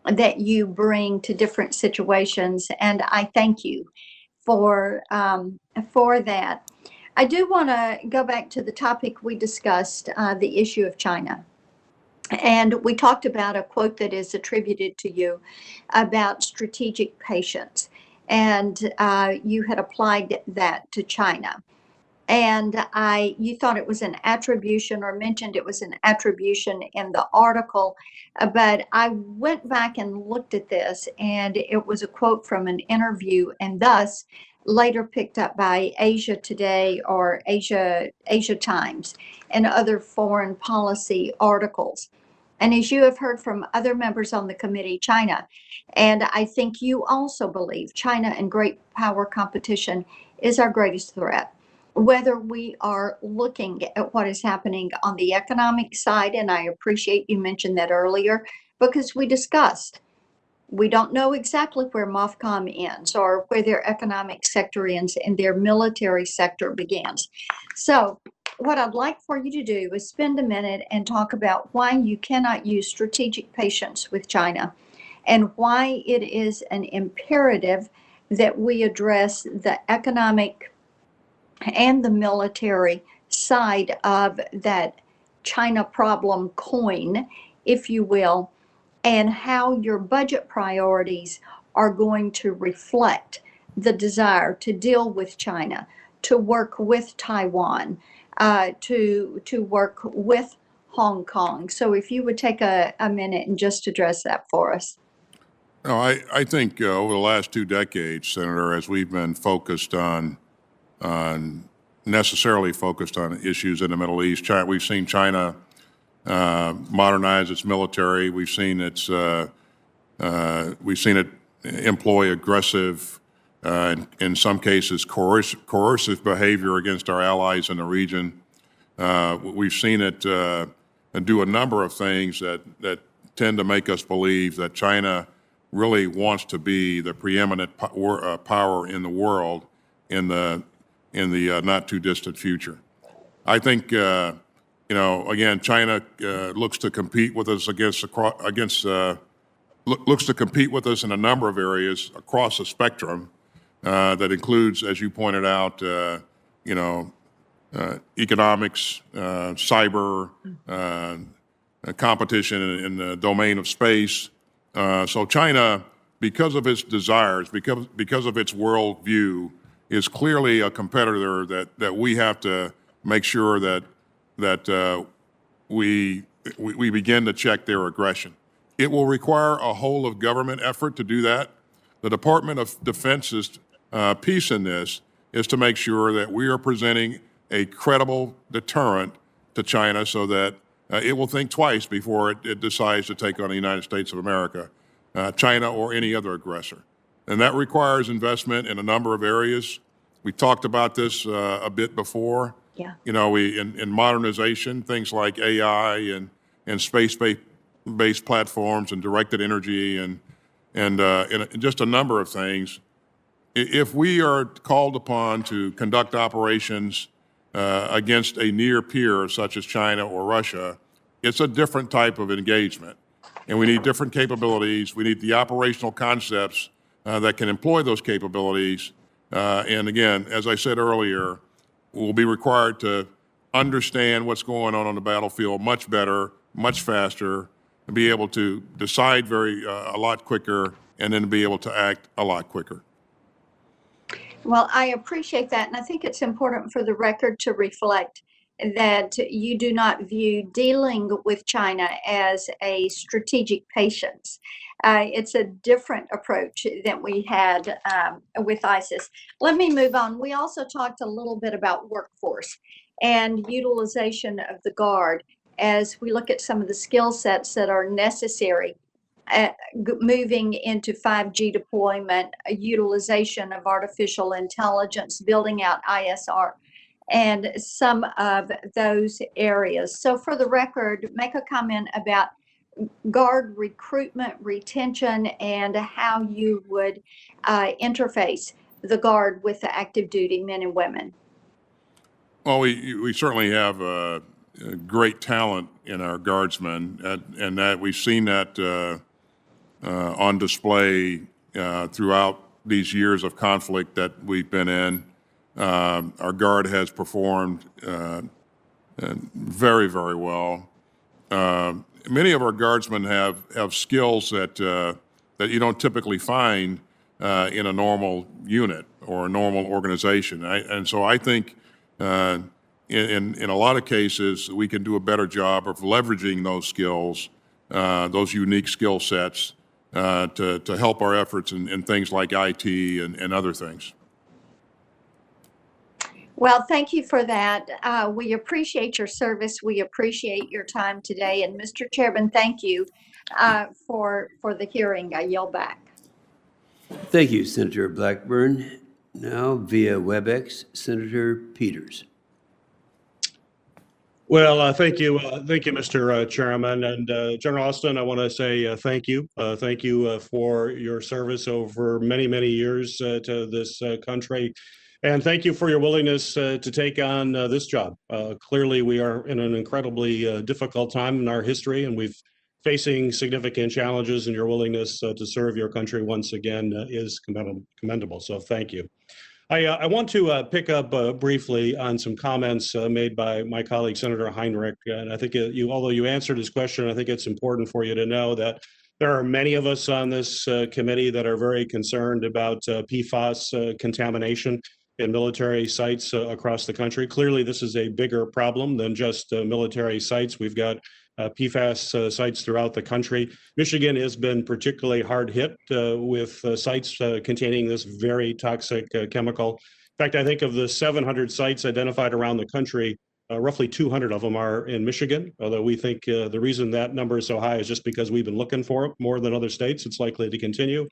that you bring to different situations. And I thank you for that. I do want to go back to the topic we discussed, the issue of China. And we talked about a quote that is attributed to you about strategic patience. And you had applied that to China. And you thought it was an attribution, or mentioned it was an attribution in the article. But I went back and looked at this, and it was a quote from an interview, and thus later picked up by Asia Today or Asia Times and other foreign policy articles. And as you have heard from other members on the committee, China, and I think you also believe China and great power competition is our greatest threat. Whether we are looking at what is happening on the economic side, and I appreciate you mentioned that earlier, because we discussed, we don't know exactly where MOFCOM ends or where their economic sector ends and their military sector begins. So what I'd like for you to do is spend a minute and talk about why you cannot use strategic patience with China, and why it is an imperative that we address the economic and the military side of that China problem coin, if you will, and how your budget priorities are going to reflect the desire to deal with China, to work with Taiwan, to work with Hong Kong. So if you would take a minute and just address that for us. No, I think over the last 2 decades, Senator, as we've been focused necessarily focused on issues in the Middle East, we've seen China modernize its military. We've seen it employ aggressive, in some cases, coercive behavior against our allies in the region. We've seen it do a number of things that tend to make us believe that China really wants to be the preeminent power in the world in the not too distant future. I think again, China looks to compete with us looks to compete with us in a number of areas across the spectrum. That includes, as you pointed out, economics, cyber, competition in the domain of space. So China, because of its desires, because of its worldview, is clearly a competitor that we have to make sure that we begin to check their aggression. It will require a whole of government effort to do that. The Department of Defense's piece in this is to make sure that we are presenting a credible deterrent to China so that it will think twice before it decides to take on the United States of America, China, or any other aggressor. And that requires investment in a number of areas. We talked about this a bit before. Yeah. In modernization, things like AI and space-based platforms and directed energy and just a number of things. If we are called upon to conduct operations against a near peer such as China or Russia, it's a different type of engagement. And we need different capabilities. We need the operational concepts that can employ those capabilities. And again, as I said earlier, we'll be required to understand what's going on the battlefield much better, much faster, and be able to decide a lot quicker, and then be able to act a lot quicker. Well, I appreciate that, and I think it's important for the record to reflect that you do not view dealing with China as a strategic patience. It's a different approach than we had with ISIS. Let me move on. We also talked a little bit about workforce and utilization of the Guard as we look at some of the skill sets that are necessary moving into 5G deployment, utilization of artificial intelligence, building out ISR, and some of those areas. So for the record, make a comment about Guard recruitment, retention, and how you would interface the Guard with the active duty men and women. Well, we certainly have great talent in our Guardsmen, and that we've seen that on display throughout these years of conflict that we've been in. Our Guard has performed very, very well. Many of our Guardsmen have skills that you don't typically find in a normal unit or a normal organization. And so I think in a lot of cases, we can do a better job of leveraging those skills, those unique skill sets, to help our efforts in things like IT and other things. Well, thank you for that. We appreciate your service. We appreciate your time today. And Mr. Chairman, thank you for the hearing. I yield back. Thank you, Senator Blackburn. Now, via WebEx, Senator Peters. Well, thank you, Mr. Chairman, and General Austin. I want to say thank you for your service over many, many years to this country, and thank you for your willingness to take on this job. Clearly, we are in an incredibly difficult time in our history, and we've facing significant challenges, and your willingness to serve your country once again is commendable. So, thank you. I want to pick up briefly on some comments made by my colleague, Senator Heinrich. And I think although you answered his question, I think it's important for you to know that there are many of us on this committee that are very concerned about PFAS contamination in military sites across the country. Clearly, this is a bigger problem than just military sites. We've got PFAS sites throughout the country. Michigan has been particularly hard hit with sites containing this very toxic chemical. In fact, I think of the 700 sites identified around the country, roughly 200 of them are in Michigan, although we think the reason that number is so high is just because we've been looking for it more than other states. It's likely to continue.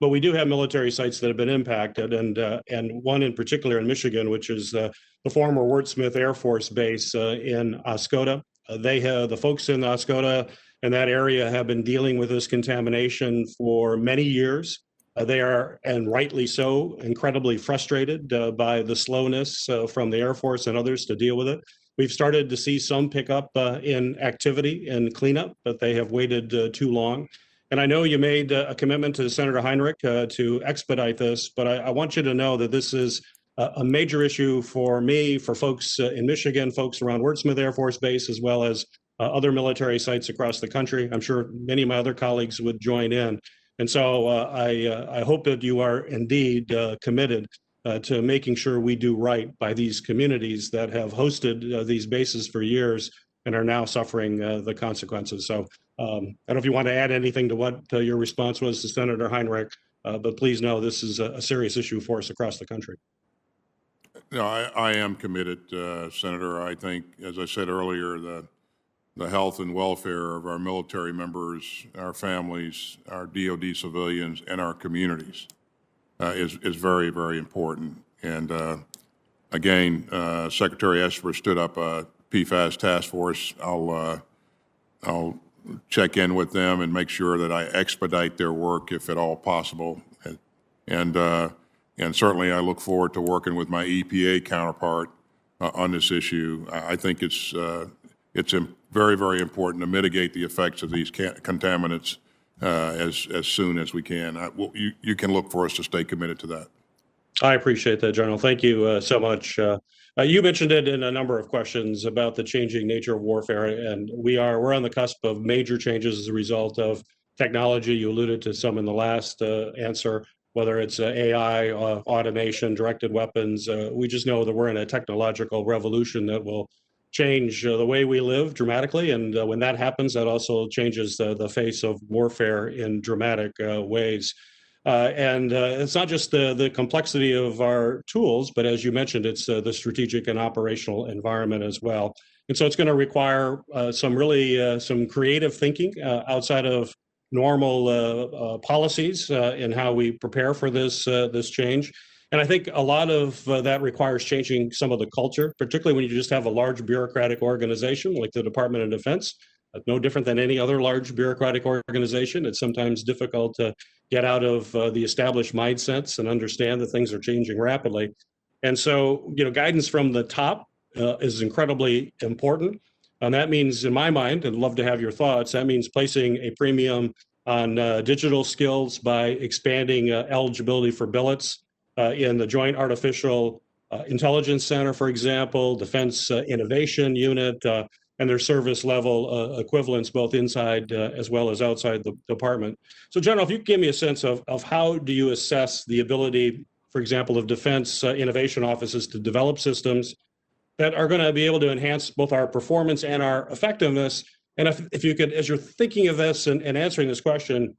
But we do have military sites that have been impacted, and one in particular in Michigan, which is the former Word Smith Air Force Base in Oscoda. The folks in Oscoda in that area have been dealing with this contamination for many years. They are, and rightly so, incredibly frustrated by the slowness from the Air Force and others to deal with it. We've started to see some pickup in activity and cleanup, but they have waited too long. And I know you made a commitment to Senator Heinrich to expedite this, but I want you to know that this is a major issue for me, for folks in Michigan, folks around Wurtsmith Air Force Base, as well as other military sites across the country. I'm sure many of my other colleagues would join in. And so I hope that you are indeed committed to making sure we do right by these communities that have hosted these bases for years and are now suffering the consequences. So I don't know if you want to add anything to what your response was to Senator Heinrich, but please know this is a serious issue for us across the country. No, I am committed, Senator. I think, as I said earlier, the health and welfare of our military members, our families, our DOD civilians, and our communities is very, very important. And again, Secretary Esper stood up a PFAS task force. I'll check in with them and make sure that I expedite their work if at all possible. And certainly I look forward to working with my EPA counterpart on this issue. I think it's very, very important to mitigate the effects of these contaminants as soon as we can. You can look for us to stay committed to that. I appreciate that, General. Thank you so much. You mentioned it in a number of questions about the changing nature of warfare, and we're on the cusp of major changes as a result of technology. You alluded to some in the last answer, whether it's AI, automation, directed weapons. We just know that we're in a technological revolution that will change the way we live dramatically. And when that happens, that also changes the face of warfare in dramatic ways. And it's not just the complexity of our tools, but as you mentioned, it's the strategic and operational environment as well. And so it's going to require some creative thinking outside of normal policies in how we prepare for this change. And I think a lot of that requires changing some of the culture, particularly when you just have a large bureaucratic organization like the Department of Defense. No different than any other large bureaucratic organization. It's sometimes difficult to get out of the established mindsets and understand that things are changing rapidly. And so, guidance from the top is incredibly important. And that means, in my mind, and love to have your thoughts, that means placing a premium on digital skills by expanding eligibility for billets in the Joint Artificial Intelligence Center, for example, Defense Innovation Unit, and their service level equivalents both inside as well as outside the department. So General, if you could give me a sense of how do you assess the ability, for example, of defense innovation offices to develop systems that are going to be able to enhance both our performance and our effectiveness. And if you could, as you're thinking of this and answering this question,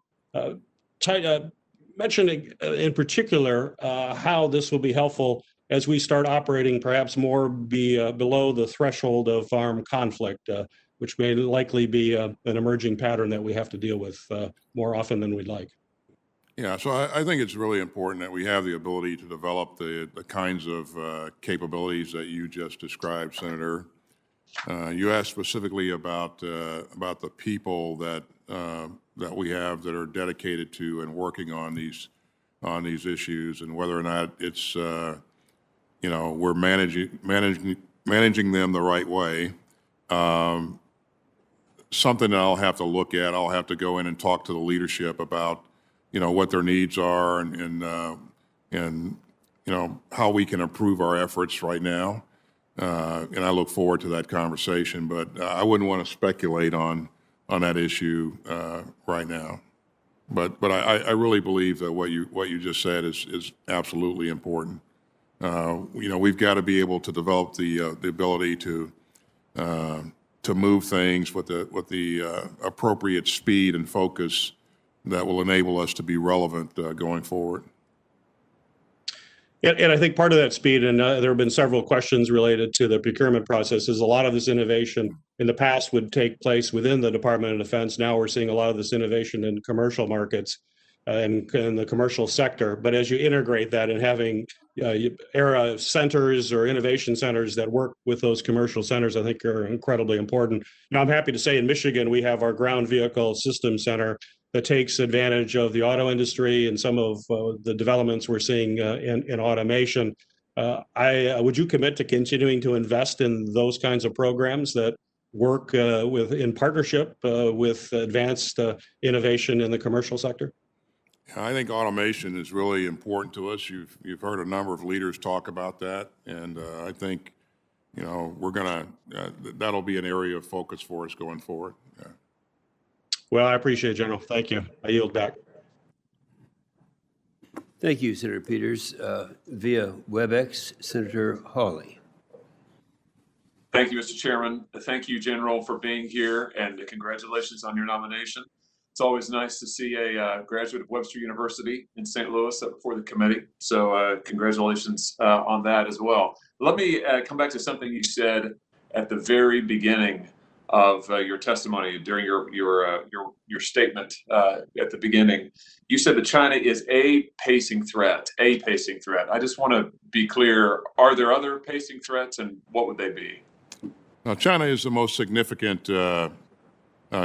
mention in particular how this will be helpful as we start operating perhaps more below the threshold of armed conflict, which may likely be an emerging pattern that we have to deal with more often than we'd like. Yeah, so I think it's really important that we have the ability to develop the kinds of capabilities that you just described, Senator. You asked specifically about the people that we have that are dedicated to and working on these issues, and whether or not it's we're managing them the right way. Something that I'll have to look at. I'll have to go in and talk to the leadership about what their needs are and how we can improve our efforts right now. And I look forward to that conversation. But I wouldn't want to speculate on that issue right now. But I really believe that what you just said is absolutely important. We've got to be able to develop the ability to move things with the appropriate speed and focus that will enable us to be relevant going forward. And I think part of that speed, and there have been several questions related to the procurement process, is a lot of this innovation in the past would take place within the Department of Defense. Now we're seeing a lot of this innovation in commercial markets. in the commercial sector. But as you integrate that and having era centers or innovation centers that work with those commercial centers, I think are incredibly important. Now, I'm happy to say in Michigan, we have our ground vehicle systems center that takes advantage of the auto industry and some of the developments we're seeing in automation. Would you commit to continuing to invest in those kinds of programs that work in partnership with advanced innovation in the commercial sector? I think automation is really important to us. You've heard a number of leaders talk about that, and I think, you know, we're gonna that'll be an area of focus for us going forward. Yeah. Well, I appreciate it, General. Thank you. I yield back. Thank you, Senator Peters. Via WebEx, Senator Hawley. Thank you, Mr. Chairman. Thank you, General, for being here, and congratulations on your nomination. It's always nice to see a graduate of Webster University in St. Louis up before the committee. So congratulations on that as well. Let me come back to something you said at the very beginning of your testimony during your statement at the beginning. You said that China is a pacing threat, I just want to be clear, are there other pacing threats, and what would they be? Now, China is the most significant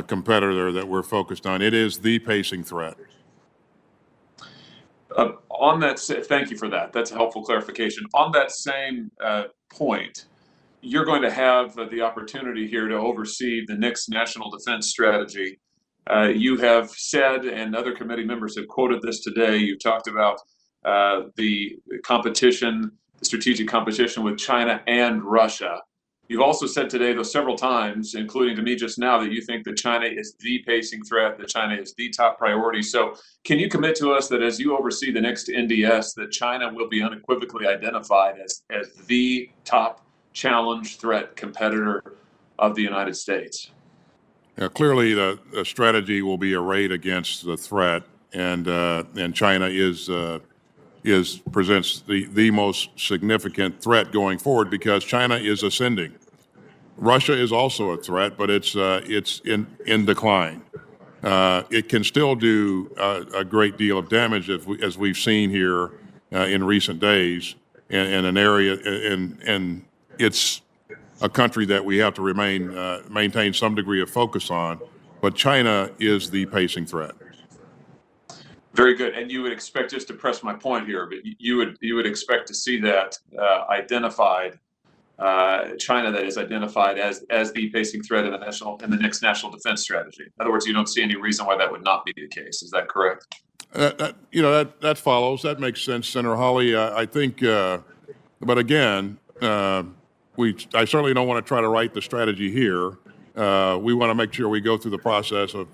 competitor that we're focused on. It is the pacing threat. On that, thank you for that. That's a helpful clarification. On that same point, you're going to have the opportunity here to oversee the next national defense strategy. You have said, and other committee members have quoted this today, you talked about the competition, the strategic competition with China and Russia. You've also said today, though, several times, including to me just now, that you think that China is the pacing threat, that China is the top priority. So can you commit to us that as you oversee the next NDS, that China will be unequivocally identified as the top challenge, threat, competitor of the United States? Clearly, the strategy will be arrayed against the threat, and China presents the most significant threat going forward because China is ascending. Russia is also a threat, but it's in decline. It can still do a great deal of damage as we've seen here in recent days in an area, and it's a country that we have to maintain some degree of focus on, but China is the pacing threat. Very good. And you would expect, just to press my point here, but you would expect to see that identified, China that is identified as the pacing threat in the next national defense strategy. In other words, you don't see any reason why that would not be the case. Is that correct? That follows. That makes sense, Senator Hawley. I think, but again, I certainly don't want to try to write the strategy here. We want to make sure we go through the process of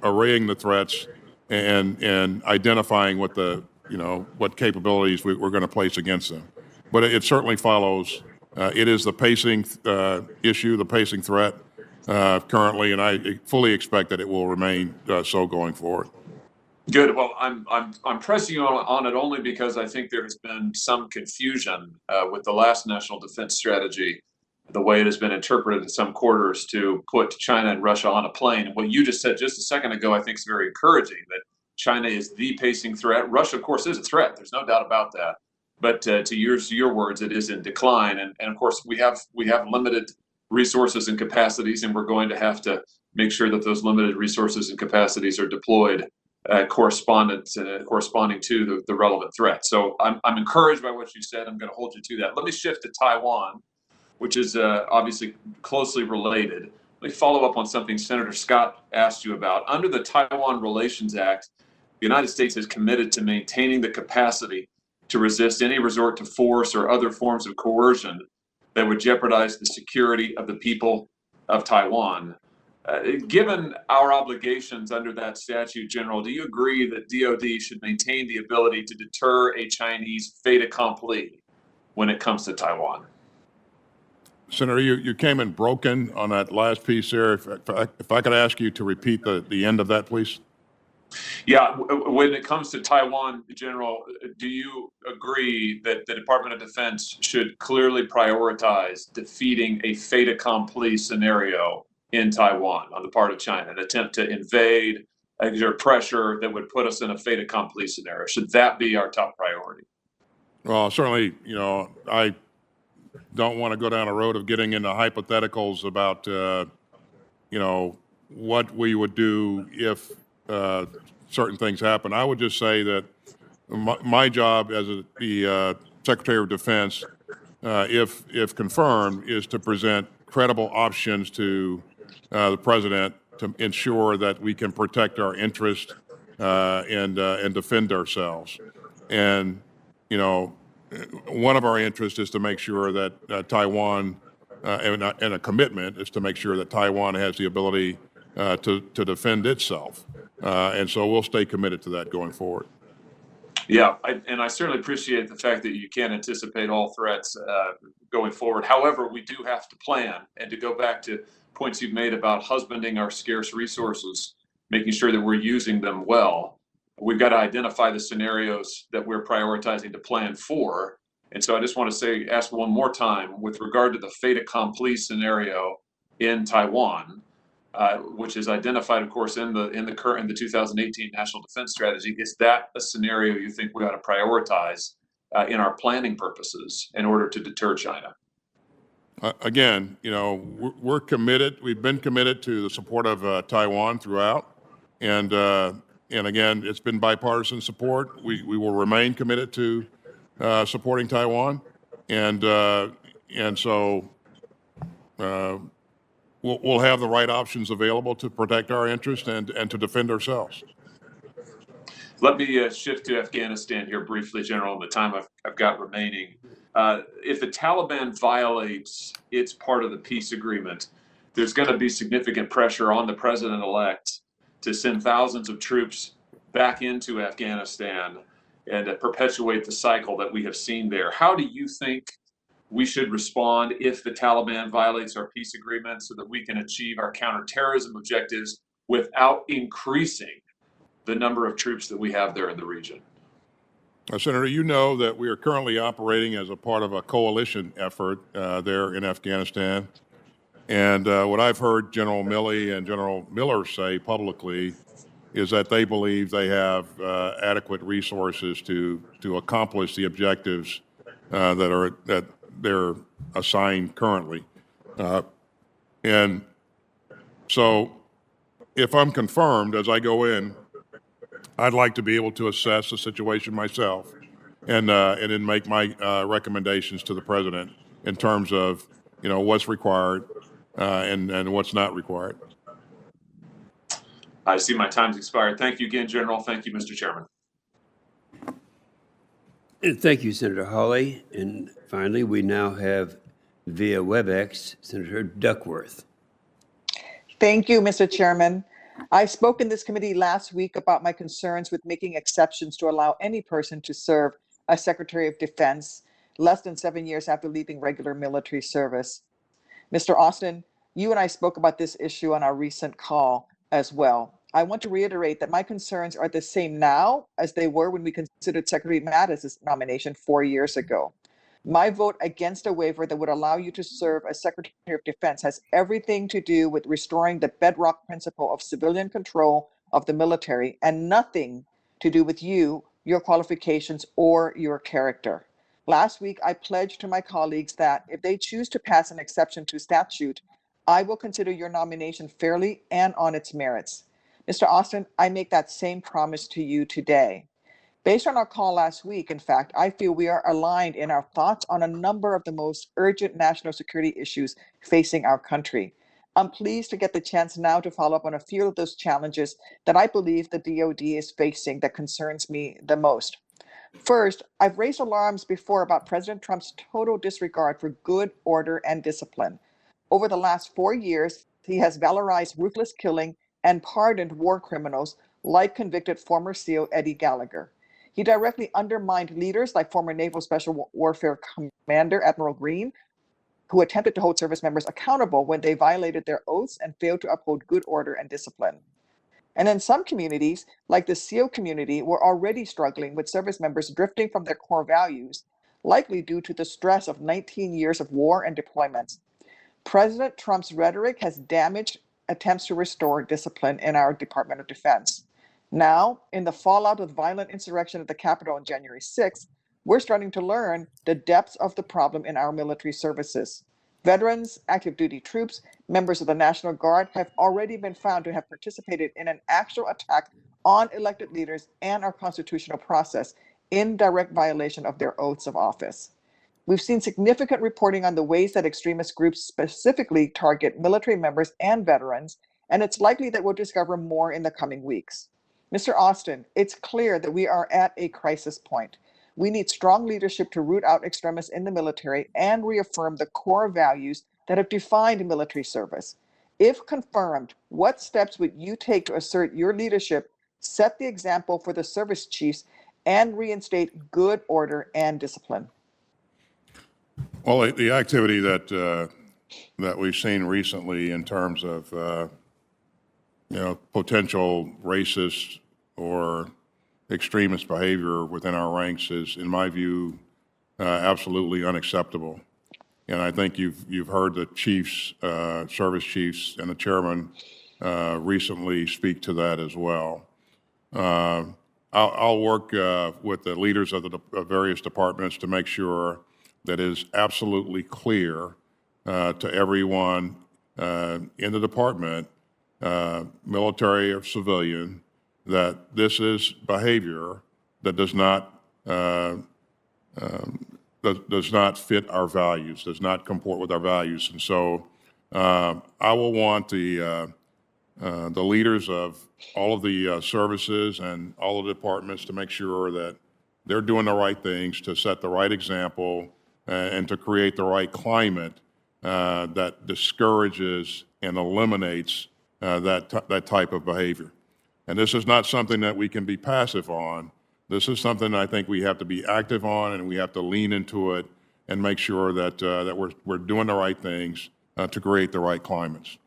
arraying the threats and identifying what capabilities we're going to place against them. But it certainly follows. It is the pacing issue, the pacing threat currently, and I fully expect that it will remain so going forward. Good. Well, I'm pressing you on it only because I think there has been some confusion with the last national defense strategy, the way it has been interpreted in some quarters to put China and Russia on a plane. And what you just said just a second ago, I think is very encouraging, that China is the pacing threat. Russia, of course, is a threat. There's no doubt about that. But to use your words, it is in decline. And of course, we have limited resources and capacities, and we're going to have to make sure that those limited resources and capacities are deployed corresponding to the relevant threat. So I'm encouraged by what you said. I'm going to hold you to that. Let me shift to Taiwan, which is obviously closely related. Let me follow up on something Senator Scott asked you about. Under the Taiwan Relations Act, the United States is committed to maintaining the capacity to resist any resort to force or other forms of coercion that would jeopardize the security of the people of Taiwan. Given our obligations under that statute, General, do you agree that DOD should maintain the ability to deter a Chinese fait accompli when it comes to Taiwan? Senator, you came in broken on that last piece there. If I could ask you to repeat the end of that, please. Yeah, when it comes to Taiwan, General, do you agree that the Department of Defense should clearly prioritize defeating a fait accompli scenario in Taiwan on the part of China, an attempt to invade, exert pressure that would put us in a fait accompli scenario? Should that be our top priority? Well, certainly, I don't want to go down a road of getting into hypotheticals about, what we would do if certain things happen. I would just say that my job as the Secretary of Defense, if confirmed, is to present credible options to the president to ensure that we can protect our interests and defend ourselves. And one of our interests is to make sure that Taiwan, and a commitment is to make sure that Taiwan has the ability to defend itself. And so we'll stay committed to that going forward. Yeah, I certainly appreciate the fact that you can't anticipate all threats going forward. However, we do have to plan, and to go back to points you've made about husbanding our scarce resources, making sure that we're using them well. We've got to identify the scenarios that we're prioritizing to plan for. And so I just want to ask one more time with regard to the fait accompli scenario in Taiwan, which is identified, of course, in the 2018 National Defense Strategy. Is that a scenario you think we ought to prioritize in our planning purposes in order to deter China? Again, we're committed. We've been committed to the support of Taiwan throughout, and again, it's been bipartisan support. We will remain committed to supporting Taiwan, and so we'll have the right options available to protect our interests and to defend ourselves. Let me shift to Afghanistan here briefly, General, in the time I've got remaining. If the Taliban violates its part of the peace agreement, there's going to be significant pressure on the president-elect to send thousands of troops back into Afghanistan and perpetuate the cycle that we have seen there. How do you think we should respond if the Taliban violates our peace agreement so that we can achieve our counterterrorism objectives without increasing the number of troops that we have there in the region? Senator, you know that we are currently operating as a part of a coalition effort there in Afghanistan. And what I've heard General Milley and General Miller say publicly is that they believe they have adequate resources to accomplish the objectives that they're assigned currently. And so if I'm confirmed as I go in, I'd like to be able to assess the situation myself and then make my recommendations to the president in terms of, what's required and what's not required. I see my time's expired. Thank you again, General. Thank you, Mr. Chairman. And thank you, Senator Hawley. And finally, we now have via WebEx, Senator Duckworth. Thank you, Mr. Chairman. I spoke in this committee last week about my concerns with making exceptions to allow any person to serve as Secretary of Defense less than 7 years after leaving regular military service. Mr. Austin, you and I spoke about this issue on our recent call as well. I want to reiterate that my concerns are the same now as they were when we considered Secretary Mattis's nomination 4 years ago. My vote against a waiver that would allow you to serve as Secretary of Defense has everything to do with restoring the bedrock principle of civilian control of the military and nothing to do with you, your qualifications, or your character. Last week, I pledged to my colleagues that if they choose to pass an exception to statute, I will consider your nomination fairly and on its merits. Mr. Austin, I make that same promise to you today. Based on our call last week, in fact, I feel we are aligned in our thoughts on a number of the most urgent national security issues facing our country. I'm pleased to get the chance now to follow up on a few of those challenges that I believe the DoD is facing that concerns me the most. First, I've raised alarms before about President Trump's total disregard for good order and discipline. Over the last 4 years, he has valorized ruthless killing and pardoned war criminals like convicted former SEAL Eddie Gallagher. He directly undermined leaders like former Naval Special Warfare Commander Admiral Green, who attempted to hold service members accountable when they violated their oaths and failed to uphold good order and discipline. And in some communities, like the SEAL community, we're already struggling with service members drifting from their core values, likely due to the stress of 19 years of war and deployments. President Trump's rhetoric has damaged attempts to restore discipline in our Department of Defense. Now, in the fallout of the violent insurrection at the Capitol on January 6th, we're starting to learn the depths of the problem in our military services. Veterans, active duty troops, members of the National Guard have already been found to have participated in an actual attack on elected leaders and our constitutional process in direct violation of their oaths of office. We've seen significant reporting on the ways that extremist groups specifically target military members and veterans, and it's likely that we'll discover more in the coming weeks. Mr. Austin, it's clear that we are at a crisis point. We need strong leadership to root out extremists in the military and reaffirm the core values that have defined military service. If confirmed, what steps would you take to assert your leadership, set the example for the service chiefs, and reinstate good order and discipline? Well, the activity that we've seen recently in terms of potential racist or extremist behavior within our ranks is, in my view, absolutely unacceptable. And I think you've heard the chiefs, service chiefs, and the chairman recently speak to that as well. I'll work with the leaders of the various departments to make sure that it is absolutely clear to everyone in the department, military or civilian, that this is behavior that does not fit our values, does not comport with our values. And so I will want the leaders of all of the services and all of the departments to make sure that they're doing the right things to set the right example and to create the right climate that discourages and eliminates that type of behavior. And this is not something that we can be passive on. This is something I think we have to be active on, and we have to lean into it and make sure that we're doing the right things to create the right climates.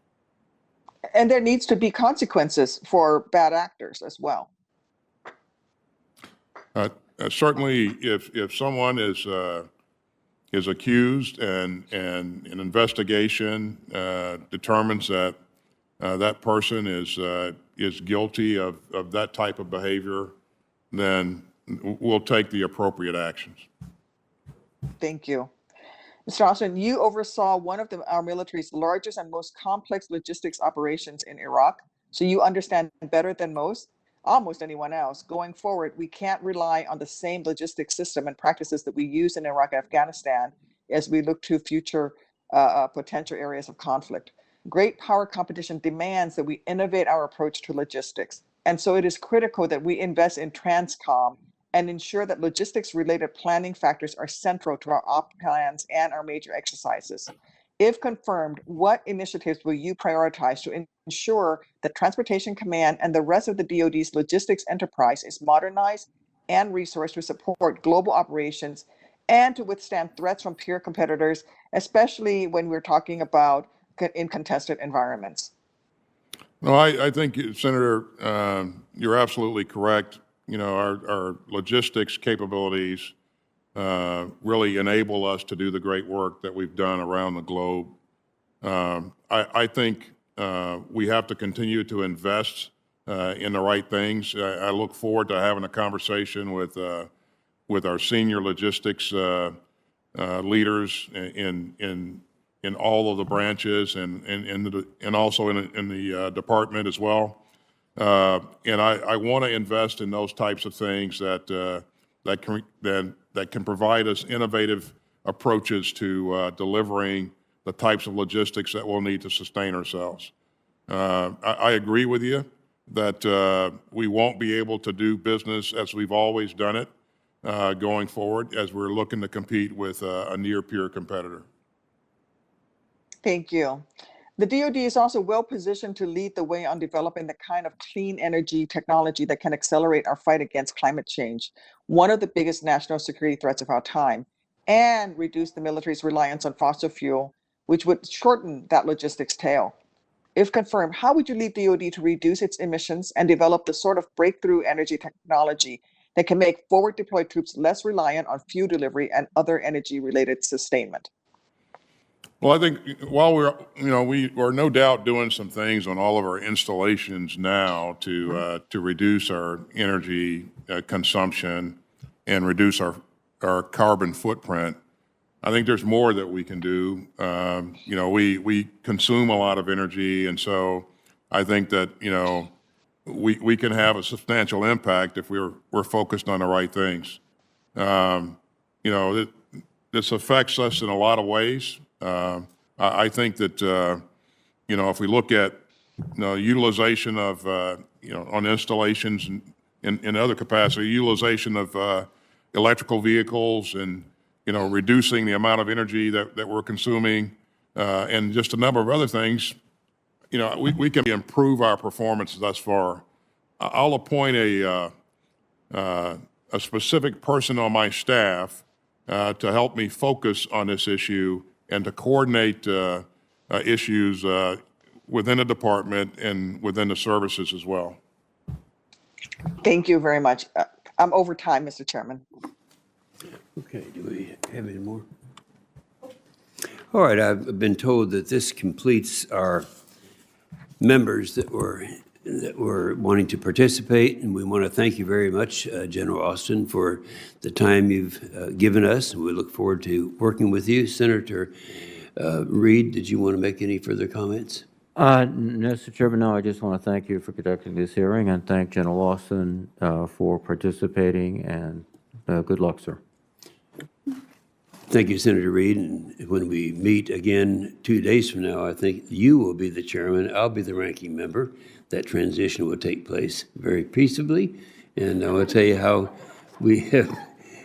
And there needs to be consequences for bad actors as well. Certainly, if someone is accused and an investigation determines that that person is guilty of that type of behavior, then we'll take the appropriate actions. Thank you. Mr. Austin, you oversaw one of our military's largest and most complex logistics operations in Iraq, so you understand better than almost anyone else. Going forward, we can't rely on the same logistics system and practices that we use in Iraq and Afghanistan as we look to future potential areas of conflict. Great power competition demands that we innovate our approach to logistics. And so it is critical that we invest in Transcom and ensure that logistics-related planning factors are central to our op plans and our major exercises. If confirmed, what initiatives will you prioritize to ensure that Transportation Command and the rest of the DoD's logistics enterprise is modernized and resourced to support global operations and to withstand threats from peer competitors, especially when we're talking about in contested environments? No, I think, Senator, you're absolutely correct. Our logistics capabilities really enable us to do the great work that we've done around the globe. I think we have to continue to invest in the right things. I look forward to having a conversation with our senior logistics leaders in all of the branches and also in the department as well. And I want to invest in those types of things that can provide us innovative approaches to delivering the types of logistics that we'll need to sustain ourselves. I agree with you that we won't be able to do business as we've always done it going forward as we're looking to compete with a near-peer competitor. Thank you. The DoD is also well positioned to lead the way on developing the kind of clean energy technology that can accelerate our fight against climate change, one of the biggest national security threats of our time, and reduce the military's reliance on fossil fuel, which would shorten that logistics tail. If confirmed, how would you lead DoD to reduce its emissions and develop the sort of breakthrough energy technology that can make forward deployed troops less reliant on fuel delivery and other energy related sustainment? Well, I think while we're no doubt doing some things on all of our installations now to reduce our energy consumption and reduce our carbon footprint. I think there's more that we can do. We consume a lot of energy, and so I think that we can have a substantial impact if we're focused on the right things. This affects us in a lot of ways. I think that if we look at utilization of on installations and in other capacity, utilization of electrical vehicles and reducing the amount of energy that we're consuming, and just a number of other things, we can improve our performance thus far. I'll appoint a specific person on my staff to help me focus on this issue and to coordinate issues within the department and within the services as well. Thank you very much. I'm over time, Mr. Chairman. Okay, do we have any more? All right, I've been told that this completes our members that were wanting to participate, and we want to thank you very much, General Austin, for the time you've given us, and we look forward to working with you. Senator Reed, did you want to make any further comments? No, Mr. Chairman, no, I just want to thank you for conducting this hearing and thank General Austin for participating, and good luck, sir. Thank you, Senator Reed. And when we meet again 2 days from now, I think you will be the chairman, I'll be the ranking member. That transition will take place very peaceably. And I will tell you how we have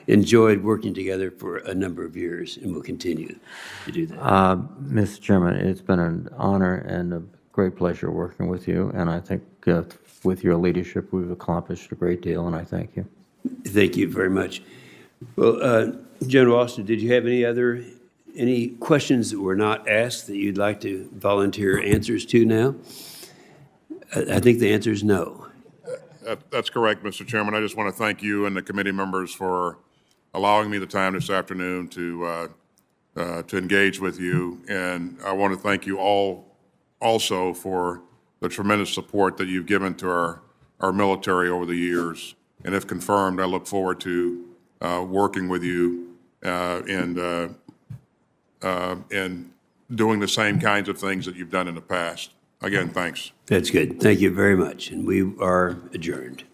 enjoyed working together for a number of years, and we'll continue to do that. Mr. Chairman, it's been an honor and a great pleasure working with you. And I think with your leadership, we've accomplished a great deal, and I thank you. Thank you very much. Well, General Austin, did you have any questions that were not asked that you'd like to volunteer answers to now? I think the answer is no. That's correct, Mr. Chairman. I just want to thank you and the committee members for allowing me the time this afternoon to engage with you. And I want to thank you all also for the tremendous support that you've given to our military over the years. And if confirmed, I look forward to working with you and doing the same kinds of things that you've done in the past. Again, thanks. That's good. Thank you very much. And we are adjourned.